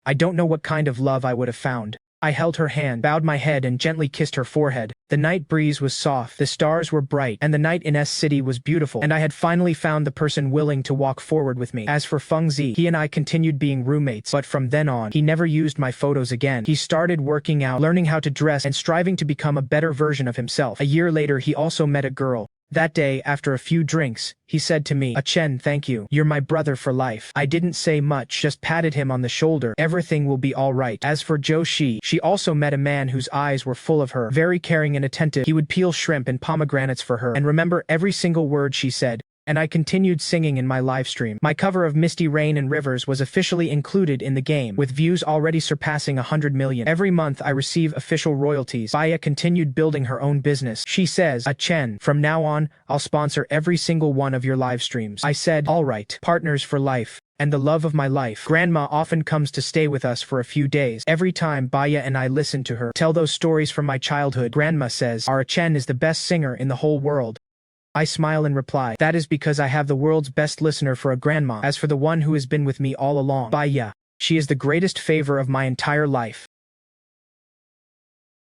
I don't know what kind of love I would have found." I held her hand, bowed my head and gently kissed her forehead. The night breeze was soft, the stars were bright, and the night in S City was beautiful, and I had finally found the person willing to walk forward with me. As for Feng Zi, he and I continued being roommates, but from then on, he never used my photos again. He started working out, learning how to dress, and striving to become a better version of himself. A year later, he also met a girl. That day, after a few drinks, he said to me, "Ah Chen, thank you. You're my brother for life." I didn't say much, just patted him on the shoulder. "Everything will be all right." As for Zhou Shi, she also met a man whose eyes were full of her. Very caring and attentive, he would peel shrimp and pomegranates for her and remember every single word she said. And I continued singing in my live stream. My cover of Misty Rain and Rivers was officially included in the game, with views already surpassing 100 million. Every month I receive official royalties. Bai Ya continued building her own business. She says, "Ah Chen, from now on, I'll sponsor every single one of your live streams." I said, "Alright, partners for life." And the love of my life. Grandma often comes to stay with us for a few days. Every time Bai Ya and I listen to her tell those stories from my childhood, Grandma says, "Ah Chen is the best singer in the whole world." I smile and reply, "That is because I have the world's best listener for a grandma. As for the one who has been with me all along, Bai Ya, she is the greatest favor of my entire life."